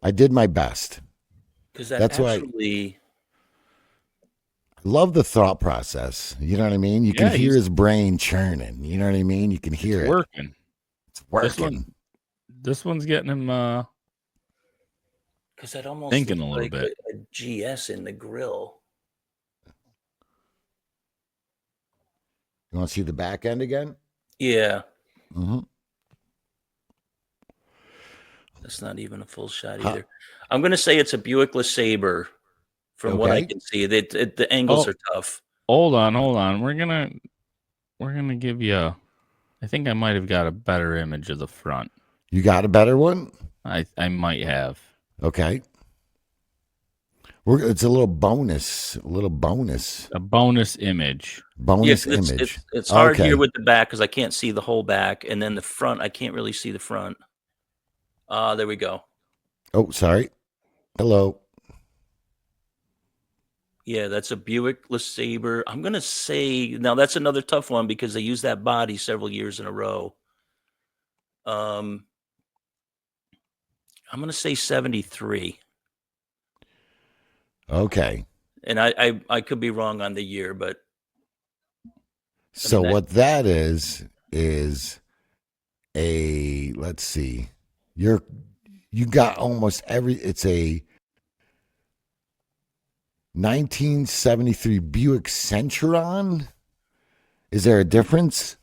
I did my best. Because that That's why- actually Love the thought process. You know what I mean? You can Yeah, hear he's- his brain churning. You know what I mean? You can hear It's it. working. It's This working. This one's getting him. because that almost Thinking looks a little like bit. a GS in the grill. You want to see the back end again? Yeah. Mm-hmm. That's not even a full shot Huh. either. I'm going to say it's a Buick LeSabre from what I Okay. can see. The angles Oh. are tough. Hold on. We're gonna give you a I think I might have got a better image of the front. You got a better one? I might have. Okay. It's a little bonus. A little bonus. A bonus image. Bonus Yeah, image. It's hard Okay. here with the back because I can't see the whole back, and then the front I can't really see the front. There we go. Oh, sorry. Hello. Yeah, that's a Buick LeSabre. I'm gonna say now that's another tough one because they used that body several years in a row. I'm gonna say 73. Okay. And I could be wrong on the year, but So that- what that is a, let's see. You got almost it's a 1973 Buick Centuron. Is there a difference?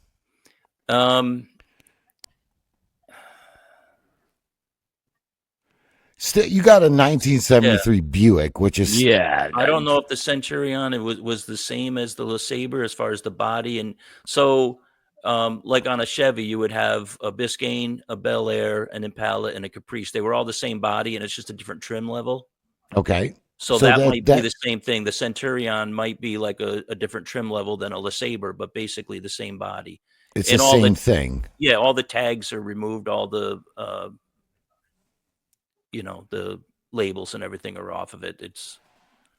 Still, you got a 1973 Buick, which is I don't know if the Centurion was the same as the LeSabre as far as the body, and so like on a Chevy, you would have a Biscayne, a Bel Air, an Impala, and a Caprice. They were all the same body, and it's just a different trim level. okay. So that might be the same thing. The Centurion might be like a different trim level than a LeSabre, but basically the same body. It's and the all same thing. Yeah, all the tags are removed. All the the labels and everything are off of it. It's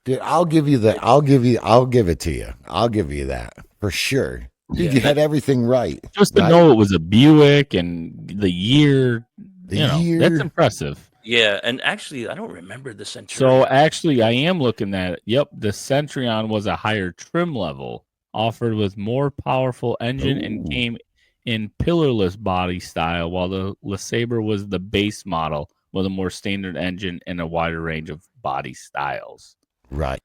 Dude, I'll give you that. I'll give it to you. I'll give you that for sure. Dude, you had everything right. Just to know it was a Buick and the year, year. that's impressive. Yeah, and actually, I don't remember the Centurion. So actually, I am looking at it. Yep, the Centurion was a higher trim level, offered with more powerful engine, and came in pillarless body style, while the LeSabre was the base model with a more standard engine and a wider range of body styles. Right.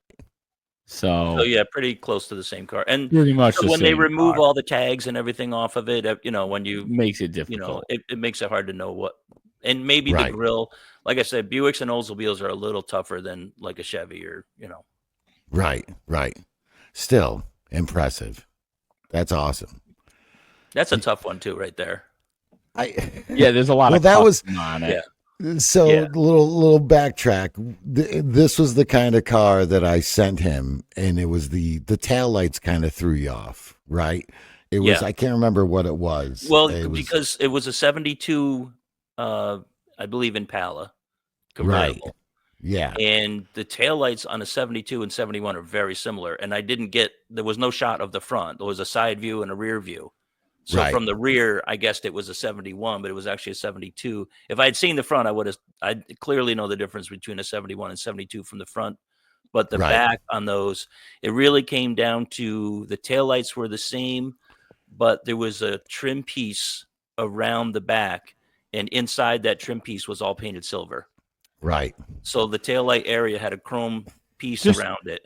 So yeah, pretty close to the same car. And pretty much so when they remove all the tags and everything off of it, when you makes it difficult. It makes it hard to know what. And maybe the grill, like I said, Buicks and Oldsmobiles are a little tougher than like a Chevy or Right. Still impressive. That's awesome. That's a tough one too, right there. There's a lot of that was on it. Yeah. So little backtrack. This was the kind of car that I sent him, and it was the taillights kind of threw you off, right? It was I can't remember what it was. Well, because it was a 72 I believe Impala convertible. Right. Yeah. And the taillights on a 72 and 71 are very similar. And there was no shot of the front. There was a side view and a rear view. So from the rear, I guessed it was a 71, but it was actually a 72. If I had seen the front, I'd clearly know the difference between a 71 and 72 from the front. But the back on those, it really came down to the taillights were the same, but there was a trim piece around the back, and inside that trim piece was all painted silver. Right. So the taillight area had a chrome piece around it.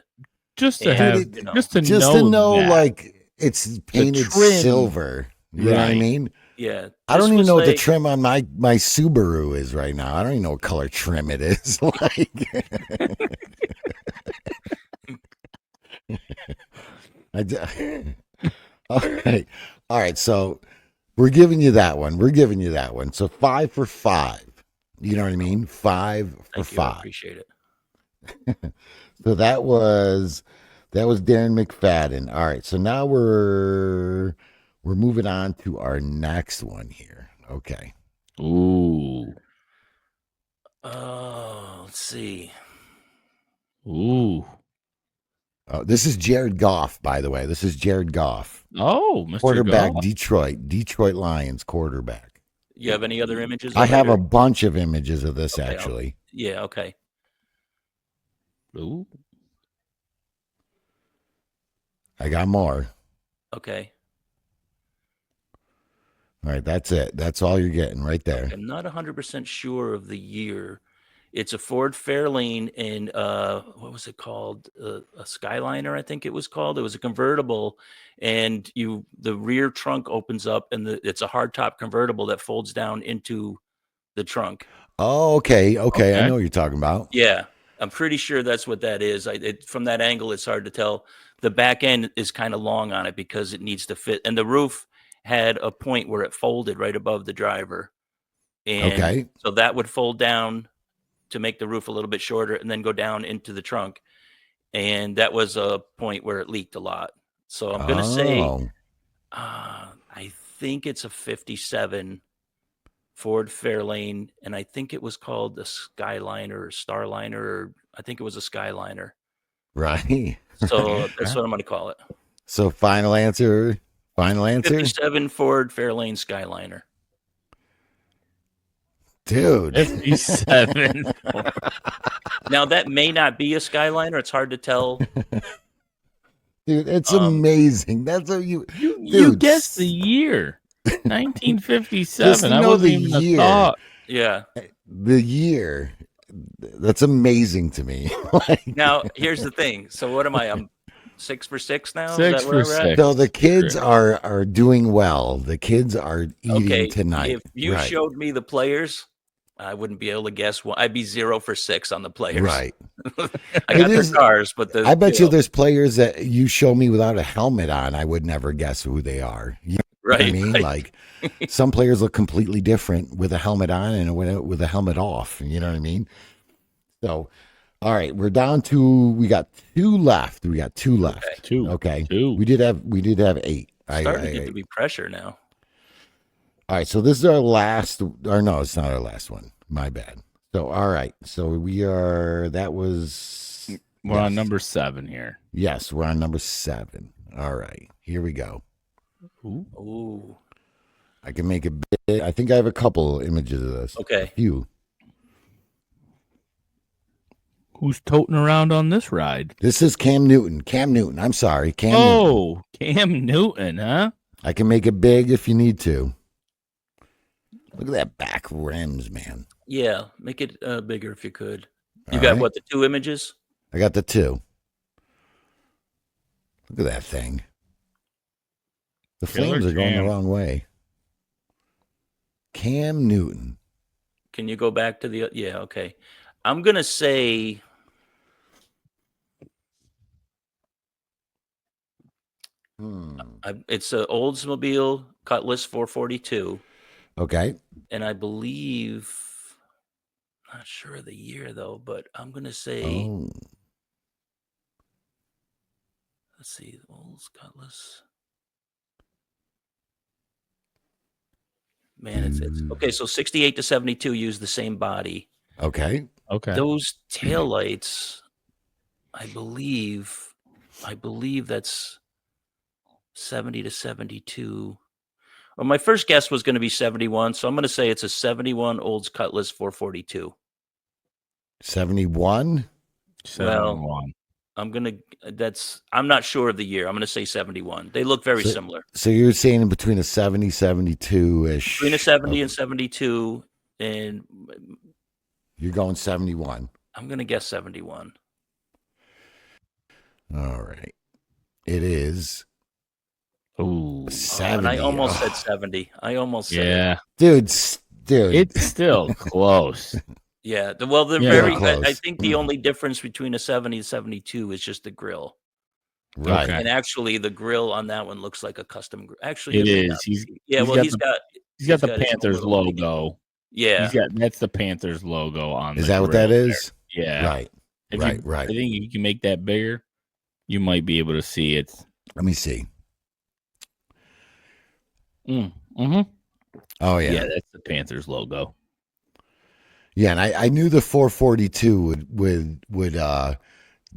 Just to know that. like it's painted silver. You know what I mean? Yeah. I don't even know what the trim on my Subaru is right now. I don't even know what color trim it is. All right. So we're giving you that one. So 5 for 5. You know what I mean? 5 for 5. I appreciate it. So that was Darren McFadden. All right. So now we're moving on to our next one here. Okay. Ooh. Let's see. Ooh. This is Jared Goff, by the way. This is Jared Goff. Oh, Mr. Quarterback, Goff. Detroit Lions quarterback. You have any other images? I have a bunch of images of this, actually. Okay. Ooh. I got more. Okay. All right, that's it. That's all you're getting right there. I'm not 100% sure of the year. It's a Ford Fairlane in what was it called? A Skyliner, I think it was called. It was a convertible, and the rear trunk opens up, and it's a hardtop convertible that folds down into the trunk. Oh, okay. I know what you're talking about. Yeah, I'm pretty sure that's what that is. From that angle, it's hard to tell. The back end is kind of long on it because it needs to fit, and the roof had a point where it folded right above the driver. And Okay. so that would fold down to make the roof a little bit shorter and then go down into the trunk. And that was a point where it leaked a lot. So I'm going to say, Oh, I think it's a 57 Ford Fairlane, and I think it was called the Skyliner or Starliner, or I think it was a Skyliner. right. So that's what I'm going to call it. So final answer. 57 Ford Fairlane Skyliner. Dude. 57. Now that may not be a Skyliner. It's hard to tell. Dude, it's amazing. That's what you You guessed the year. 1957. Just to I know wasn't the even a year. thought. Yeah. The year. That's amazing to me. Like, Now here's the thing. So what am I? I'm 6 for 6 now. Is 6 that where for we're at? 6. so the kids are doing well. The kids are eating Okay. tonight. If you right. showed me the players, I wouldn't be able to guess one. I'd be 0 for 6 on the players. Right. I got It their is- cars, but I bet you there's players that you show me without a helmet on, I would never guess who they are. You know right. what I mean? right. Like some players look completely different with a helmet on and with a helmet off. You know what I mean? So, all right, we got 2 left. We got 2 left. Two. Okay. Two. We did have 8. Starting to get to be pressure now. All right, so this is our last, or no, it's not our last one. My bad. So, all right, so We're on number 7 here. yes, we're on number 7. All right, here we go. Ooh. I can make a bit. I think I have a couple images of this. Okay. A few. Who's toting around on this ride? This is Cam Newton. I'm sorry. Cam Newton. Oh, Cam Newton, huh? I can make it big if you need to. Look at that back rims, man. Yeah. Make it bigger if you could. You All got right. what, the 2 images? I got the 2. Look at that thing. The Killer flames are going the Cam. wrong way. Cam Newton. Can you go back to the? Yeah. Okay. I'm going to say. It's an Oldsmobile Cutlass 442. Okay. And I believe, not sure of the year though, but I'm going to say, Oh. let's see, Olds Cutlass. Man, it's okay. So 68 to 72 use the same body. Okay. Okay. Those taillights, I believe that's 70 to 72. Well, my first guess was going to be 71, so I'm going to say it's a 71 Olds Cutlass 442. 71. 71. I'm not sure of the year. I'm going to say 71. They look very similar. So you're saying in between a 70, 72-ish. Between a 70 and 72, and You're going 71. I'm going to guess 71. All right. It is Ooh. 70. And I almost Oh, said 70. I almost said it. Yeah. dude. It's still close. Yeah. Well, they're Yeah, very. close. I think the only difference between a 70 and 72 is just the grill. Right. Okay. And actually, the grill on that one looks like a custom grill. Actually, It may is. not He's- be. Yeah. he's Well, got he's the- got. He's got the got his own Panthers little mini. logo. Yeah. That's the Panthers logo on. Is the that what grill that there. is? Yeah. Right. If Right. you, Right. I think if you can make that bigger, you might be able to see it. Let me see. Mm-hmm. Oh, Yeah. yeah. That's the Panthers logo. Yeah. And I knew the 442 would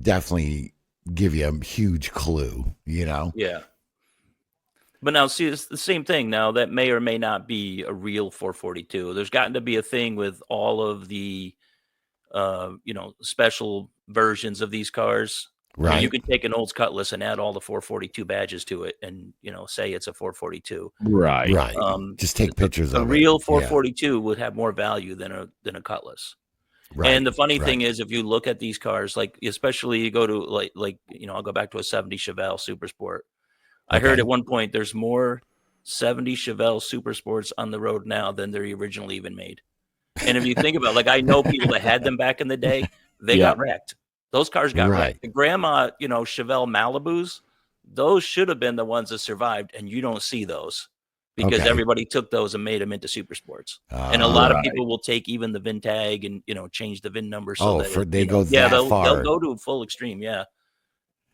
definitely give you a huge clue, you know? Yeah. But now, see, it's the same thing. Now, that may or may not be a real 442. There's gotten to be a thing with all of the, special versions of these cars. Right. You could take an Olds Cutlass and add all the 442 badges to it, and say it's a 442. Right. Right. Just take pictures A of real it. 442 would have more value than a Cutlass. Right. And the funny Right. thing is, if you look at these cars, like especially you go to I'll go back to a 70 Chevelle Super Sport. I heard Okay. at one point there's more 70 Chevelle Super Sports on the road now than they originally even made. And if you think about I know people that had them back in the day, they got wrecked. Those cars got Right. wrecked. The grandma, Chevelle Malibus, those should have been the ones that survived, and you don't see those. because Okay. everybody took those and made them into super sports. And a lot of Right. people will take even the VIN tag and, change the VIN number. So that they go that they'll far. go to a full extreme. Yeah.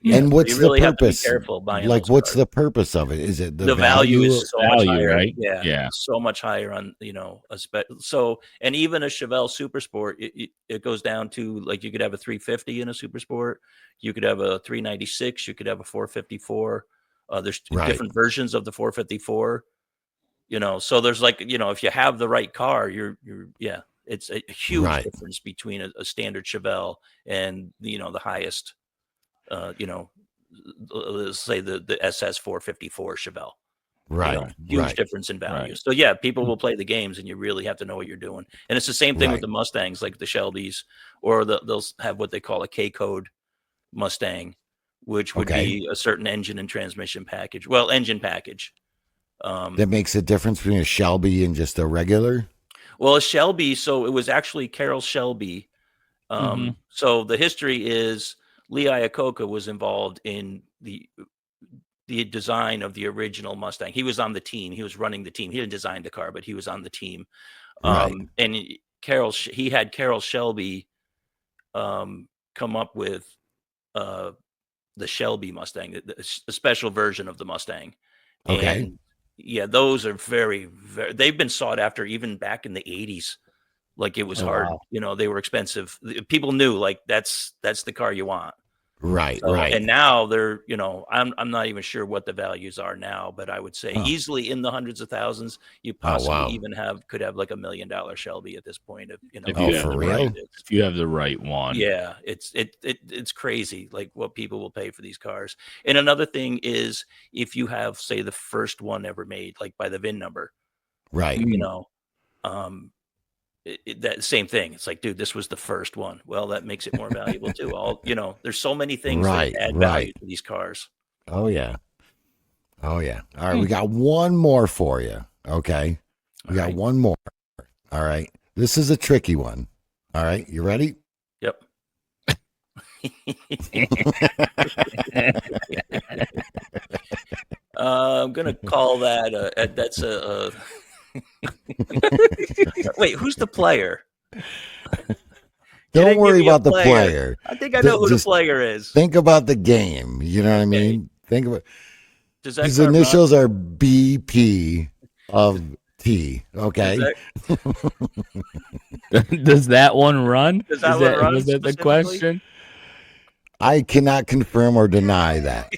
And So what's you really the have to be purpose? careful buying Like, those what's cars. the purpose of it? Is it The value is so much value, higher, right? yeah, Yeah. so much higher on so, and even a Chevelle Super Sport, it goes down to, like, you could have a 350 in a Super Sport, you could have a 396, you could have a 454. There's Right. different versions of the 454. So there's, like, if you have the right car, you're it's a huge Right. difference between a standard Chevelle and the highest, let's say the SS 454 Chevelle. Right. Huge Right. difference in value. Right. So yeah, people will play the games, and you really have to know what you're doing. And it's the same thing with Right. the Mustangs, like the Shelbys, or they'll have what they call a K code Mustang, which would Okay. be a certain engine and transmission package. Well, engine package. That makes a difference between a Shelby and just a regular. Well, a Shelby, so it was actually Carroll Shelby. So the history is Lee Iacocca was involved in the design of the original Mustang. He was on the team. He was running the team. He didn't design the car, but he was on the team. Right. And he had Carroll Shelby come up with the Shelby Mustang, a special version of the Mustang. Okay. And yeah, those are very, very, they've been sought after even back in the 80s. Like, it was hard, wow. they were expensive. People knew, like, that's the car you want. Right. So, Right. and now they're, I'm not even sure what the values are now, but I would say easily in the hundreds of thousands. You possibly wow. even could have like $1 million Shelby at this point. If Oh, you depending have for on the the real? right, brand. if you have the right one. Yeah, it's crazy, like, what people will pay for these cars. And another thing is, if you have, say, the first one ever made, like by the VIN number, Right. that same thing. It's like, dude, this was the first one. Well, that makes it more valuable too. There's so many things Right, that add right. value to these cars. Oh yeah. Oh yeah. All right, we got one more for you. Okay. We got one more. All right. This is a tricky one. All right. You ready? Yep. I'm gonna call that that's a wait, who's the player? Don't didn't worry give me a about the player. player. I think I know who the Just player is. think about the game. You know what I Okay. mean? Think about Does that his car run? initials are BP of T. Okay. Does that one run? Does that one run Was that the specifically? question? I cannot confirm or deny that.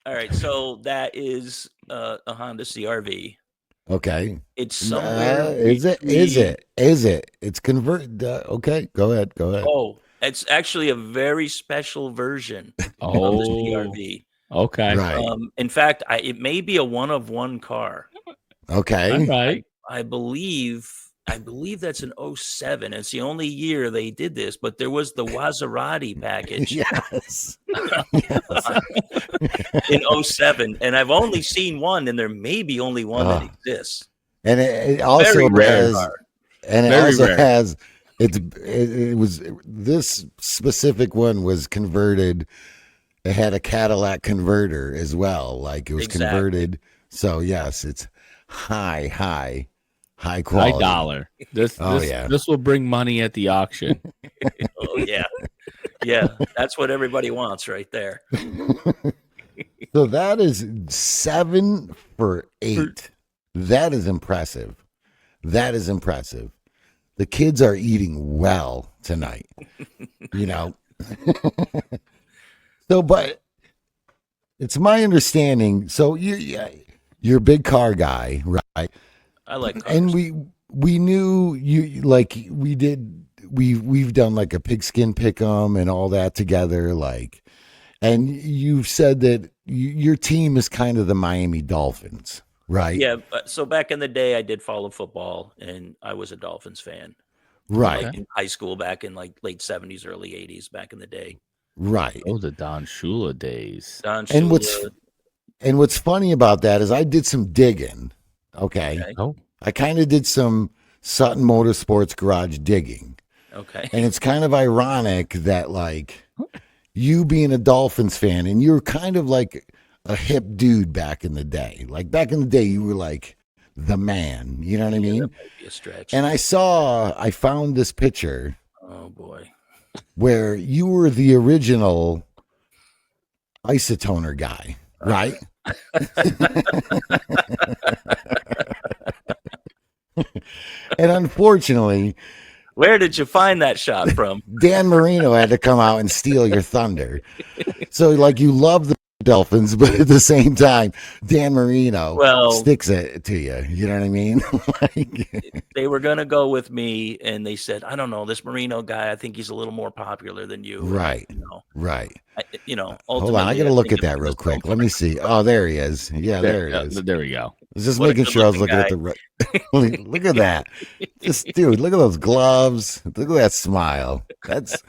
All right, so that is a Honda CRV. Okay. It's somewhere. Is it? Is between- it? Is it? It's convert. Okay. Go ahead. Go ahead. Oh, it's actually a very special version of the Oh, CRV. okay. Right. In fact, it may be a one of one car. Okay. All right. I believe that's an 07. It's the only year they did this, but there was the Maserati package Yes. in 07, and I've only seen one, and there may be only one that exists. And it also Very rare has, car. and it Very also rare. has, it was, this specific one was converted. It had a Cadillac converter as well. Like, it was Exactly. converted. So yes, it's high High quality. dollar. This will bring money at the auction. Oh yeah, yeah. That's what everybody wants right there. So that is 7 for 8. That is impressive. That is impressive. The kids are eating well tonight. So, but it's my understanding. So you're a big car guy, right? I like cars. And we knew you, like, we've done like a pigskin pick'em and all that together, like, and you've said that your team is kind of the Miami Dolphins, right? Yeah. So back in the day, I did follow football, and I was a Dolphins fan. Right. Like in high school, back in like late 70s, early 80s, back in the day. Right. Oh, the Don Shula days. Don And Shula, what's funny about that is I did some digging. Okay. Oh, I kind of did some Sutton Motorsports Garage digging. okay. And it's kind of ironic that, like, you being a Dolphins fan, and you're kind of like a hip dude back in the day. Like back in the day, you were like the man. You know what I mean? That might be a stretch. And I found this picture. Oh boy. Where you were the original isotoner guy, right? And unfortunately, where did you find that shot from? Dan Marino had to come out and steal your thunder. So, like, you love the Dolphins, but at the same time, Dan Marino sticks it to you. You know what I mean? Like, they were going to go with me, and they said, I don't know, this Marino guy, I think he's a little more popular than you. Right. Right. Hold on. I got to look at that real quick. Let me see. Oh, there he is. Yeah, there he is. There we go. I was just making sure I was looking at the right. Look at that. Dude, look at those gloves. Look at that smile. That's.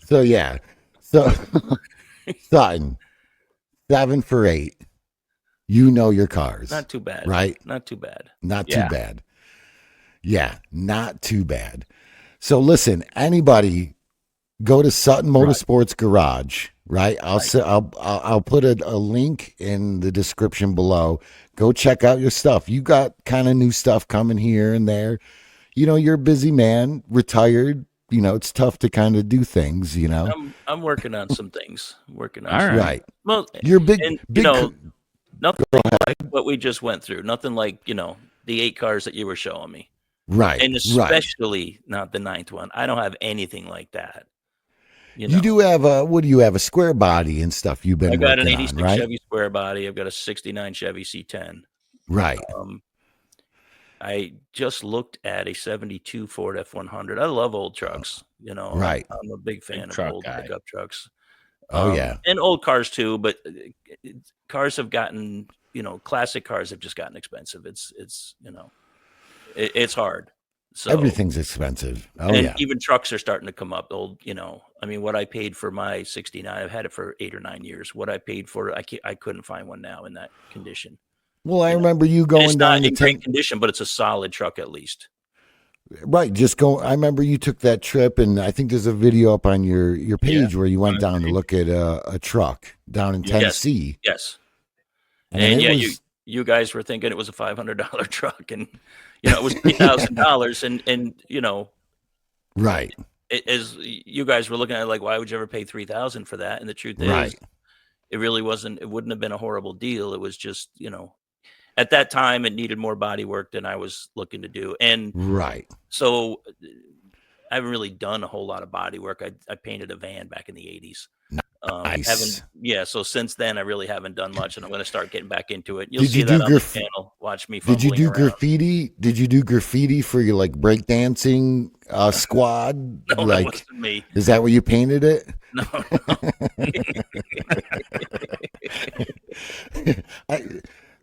So yeah. So Sutton, 7 for 8. You know your cars. Not too bad. Right? Not too bad. Not too bad. Yeah, not too bad. So listen, anybody go to Sutton Motorsports Garage, right? I'll put a link in the description below. Go check out your stuff. You got kind of new stuff coming here and there. You know, you're a busy man, retired. You know, it's tough to kind of do things, you know. I'm working on some things. Working on All some right. Well, you're big, and, big. Nothing like what we just went through. Nothing like, the 8 cars that you were showing me. Right. And especially not the 9th one. I don't have anything like that. You do have what do you have? A square body and stuff you've been I got an working 86 on, right? Chevy square body. I've got a 69 Chevy C10. Right. I just looked at a 72 Ford F100. I love old trucks. Right. I'm a big fan of old pickup trucks. Oh, yeah. And old cars too, but cars have gotten, classic cars have just gotten expensive. It's hard. So everything's expensive. Oh, and yeah. even trucks are starting to come up. Old, what I paid for my 69, I've had it for 8 or 9 years. What I paid for it, I couldn't find one now in that condition. Well, I remember you going it's down not to in great condition, but it's a solid truck at least. Right. I remember you took that trip, and I think there's a video up on your page where you went down to look at a truck down in Tennessee. Yes. And you guys were thinking it was a $500 truck, and it was $3,000, and right. As you guys were looking at it, like, why would you ever pay $3,000 for that? And the truth is, it really wasn't. It wouldn't have been a horrible deal. It was just, at that time, it needed more body work than I was looking to do. And so I haven't really done a whole lot of body work. I painted a van back in the 80s. Nice. So since then, I really haven't done much, and I'm going to start getting back into it. Did you do on the channel. Watch me. Did you do around. graffiti? Did you do graffiti for your breakdancing squad? No, that wasn't me. Is that where you painted it? No.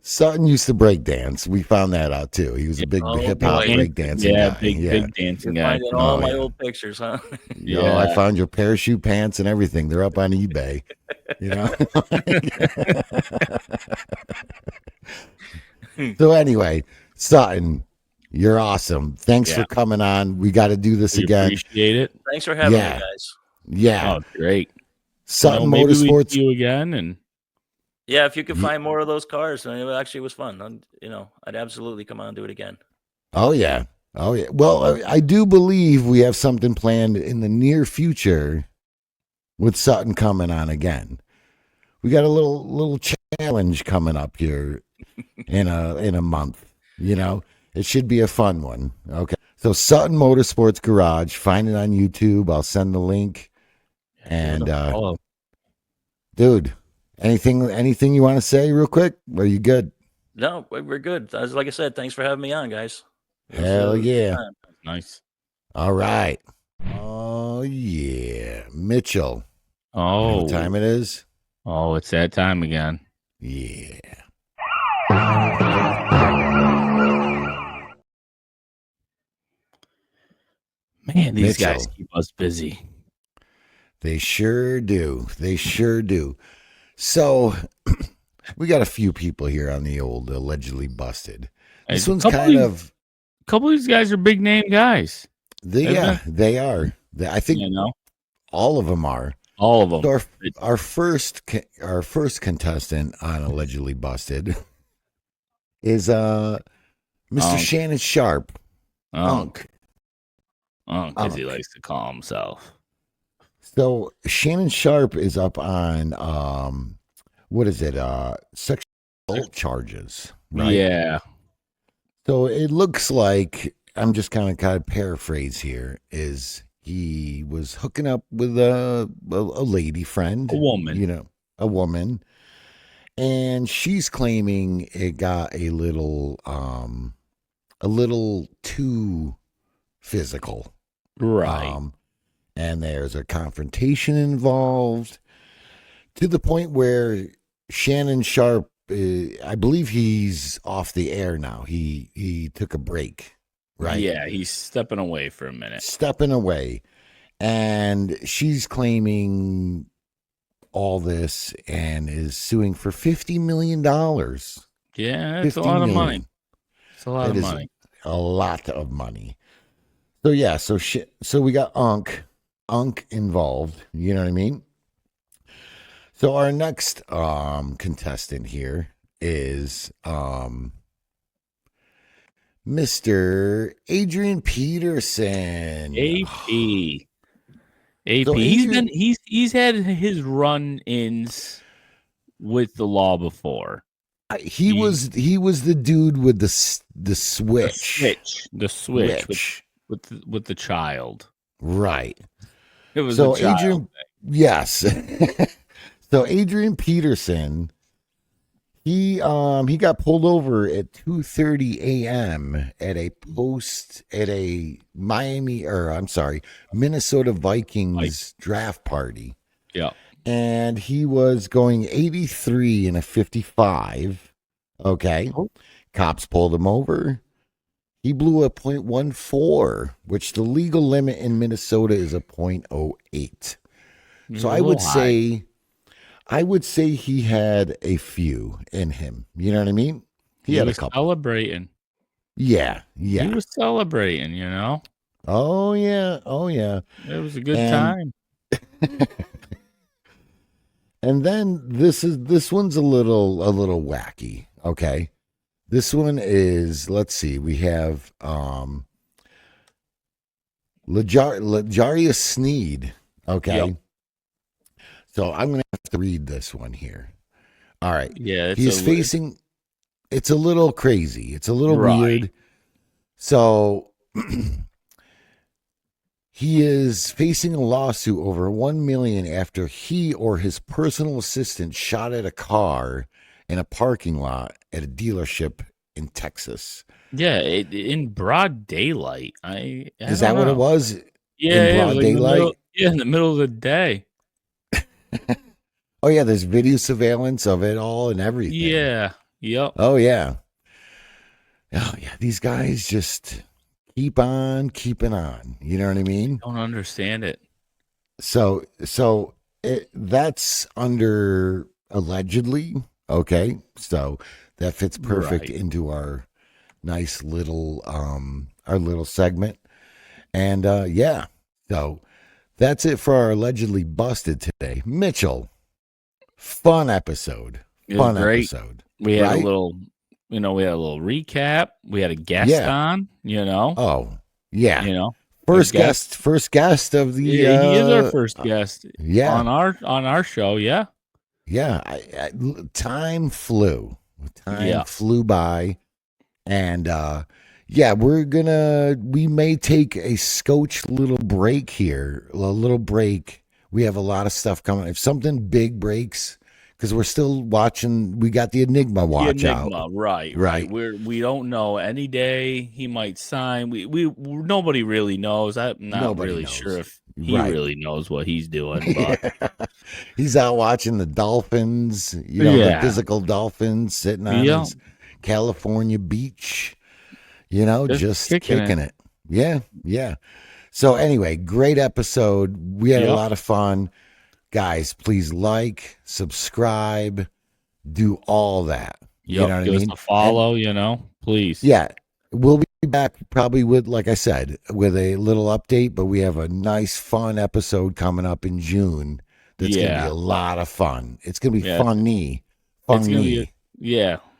Sutton used to break dance. We found that out too. He was a big hip hop break dancing guy. Big dancing guy. Finding all my old pictures, huh? Yeah, I found your parachute pants and everything. They're up on eBay. So anyway, Sutton, you're awesome. Thanks for coming on. We got to do this again. Appreciate it. Thanks for having me, guys. Yeah. Oh, great. Sutton maybe Motorsports. We see you again, and yeah, if you could find more of those cars, it actually was fun. I'd absolutely come on and do it again. Oh yeah. Well, I do believe we have something planned in the near future with Sutton coming on again. We got a little challenge coming up here in a month. It should be a fun one. Okay. So Sutton Motorsports Garage, find it on YouTube. I'll send the link. And dude, anything you want to say real quick? Are you good? No, we're good. Like I said, thanks for having me on, guys. Hell yeah. Nice. All right. Oh yeah. Mitchell. Oh. You know what time it is? Oh, it's that time again. Yeah. Man, these guys keep us busy. They sure do. So we got a few people here on the old allegedly busted. This A one's couple kind of- of A couple of these guys are big name guys. they are. I think You know, all of them are. all of them. So our first contestant on Allegedly Busted is Mr. Unk. Shannon Sharp. Unk, as he Unk. likes to call himself. So Shannon Sharp is up on what is it? Sexual assault charges, right? Yeah. So it looks like I'm just kind of paraphrase here is he was hooking up with a lady friend, A woman. you know, a woman, and she's claiming it got a little too physical, Right. and there's a confrontation involved to the point where Shannon Sharp, I believe he's off the air now. He took a break, right? Yeah, he's stepping away for a minute. Stepping away, and she's claiming all this and is suing for $50 million. Yeah, it's a 50 lot of million. money. It's a lot That of is money. a lot of money. So yeah, so we got Unk involved. You know what I mean? So our next contestant here is Mr. Adrian Peterson. AP. So He's had his run-ins with the law before. He was the dude with the switch. The switch with the child. Right. It was So a child. Adrian, yes. So Adrian Peterson, he got pulled over at 2:30 a.m. at a Minnesota Vikings draft party. Yeah. And he was going 83 in a 55. Okay. Oh. Cops pulled him over. He blew a .14, which the legal limit in Minnesota is a .08. So I would say he had a few in him. You know what I mean? He had a was couple. celebrating. Yeah. He was celebrating, you know? Oh yeah. It was a good time. And then this one's a little wacky. Okay. This one is, let's see, we have Lajaria Sneed. Okay. Yep. So I'm gonna have to read this one here. All right. Yeah, it's a little crazy. It's a little Right. weird. So he is facing a lawsuit over $1 million after he or his personal assistant shot at a car in a parking lot at a dealership in Texas. Yeah, in broad daylight. Is that what it was? Yeah, in broad daylight? In the middle of the day. Oh yeah, there's video surveillance of it all and everything. Yeah. Yep. Oh yeah. Oh yeah. These guys just keep on keeping on. You know what I mean? Don't understand it. So that's under allegedly. Okay. So that fits perfect Right. into our nice little segment. And yeah. So that's it for our allegedly busted today. Mitchell. Fun episode. It was great. Episode. We had right? a little recap. We had a guest on, you know. Oh, yeah. You know. First guest of the He is our first guest yeah. on our show, yeah. Yeah, time flew. Time flew by. And yeah, we may take a scotch little break here. A little break. We have a lot of stuff coming. If something big breaks, because we're still watching, we got the Enigma watch out. Right. We don't know. Any day he might sign. We nobody really knows. I'm not really sure if he really knows what he's doing. But he's out watching the dolphins, the physical dolphins sitting on his California beach, just kicking it. Yeah. So anyway, great episode. We had a lot of fun. Guys, please subscribe, do all that. You know what I mean? Give us a follow, Please. Yeah. We'll be back probably with, like I said, with a little update, but we have a nice, fun episode coming up in June. That's going to be a lot of fun. It's going to be funny. It's going to be,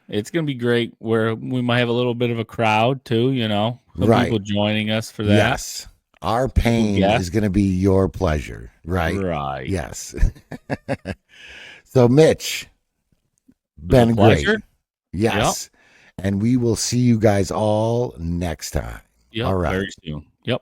it's going to be great where we might have a little bit of a crowd too, some people joining us for that. Yes. Our pain is going to be your pleasure. Right. Right. Yes. So, Mitch, been great. Yes. Yep. And we will see you guys all next time. Yep. All right. Very soon. Yep.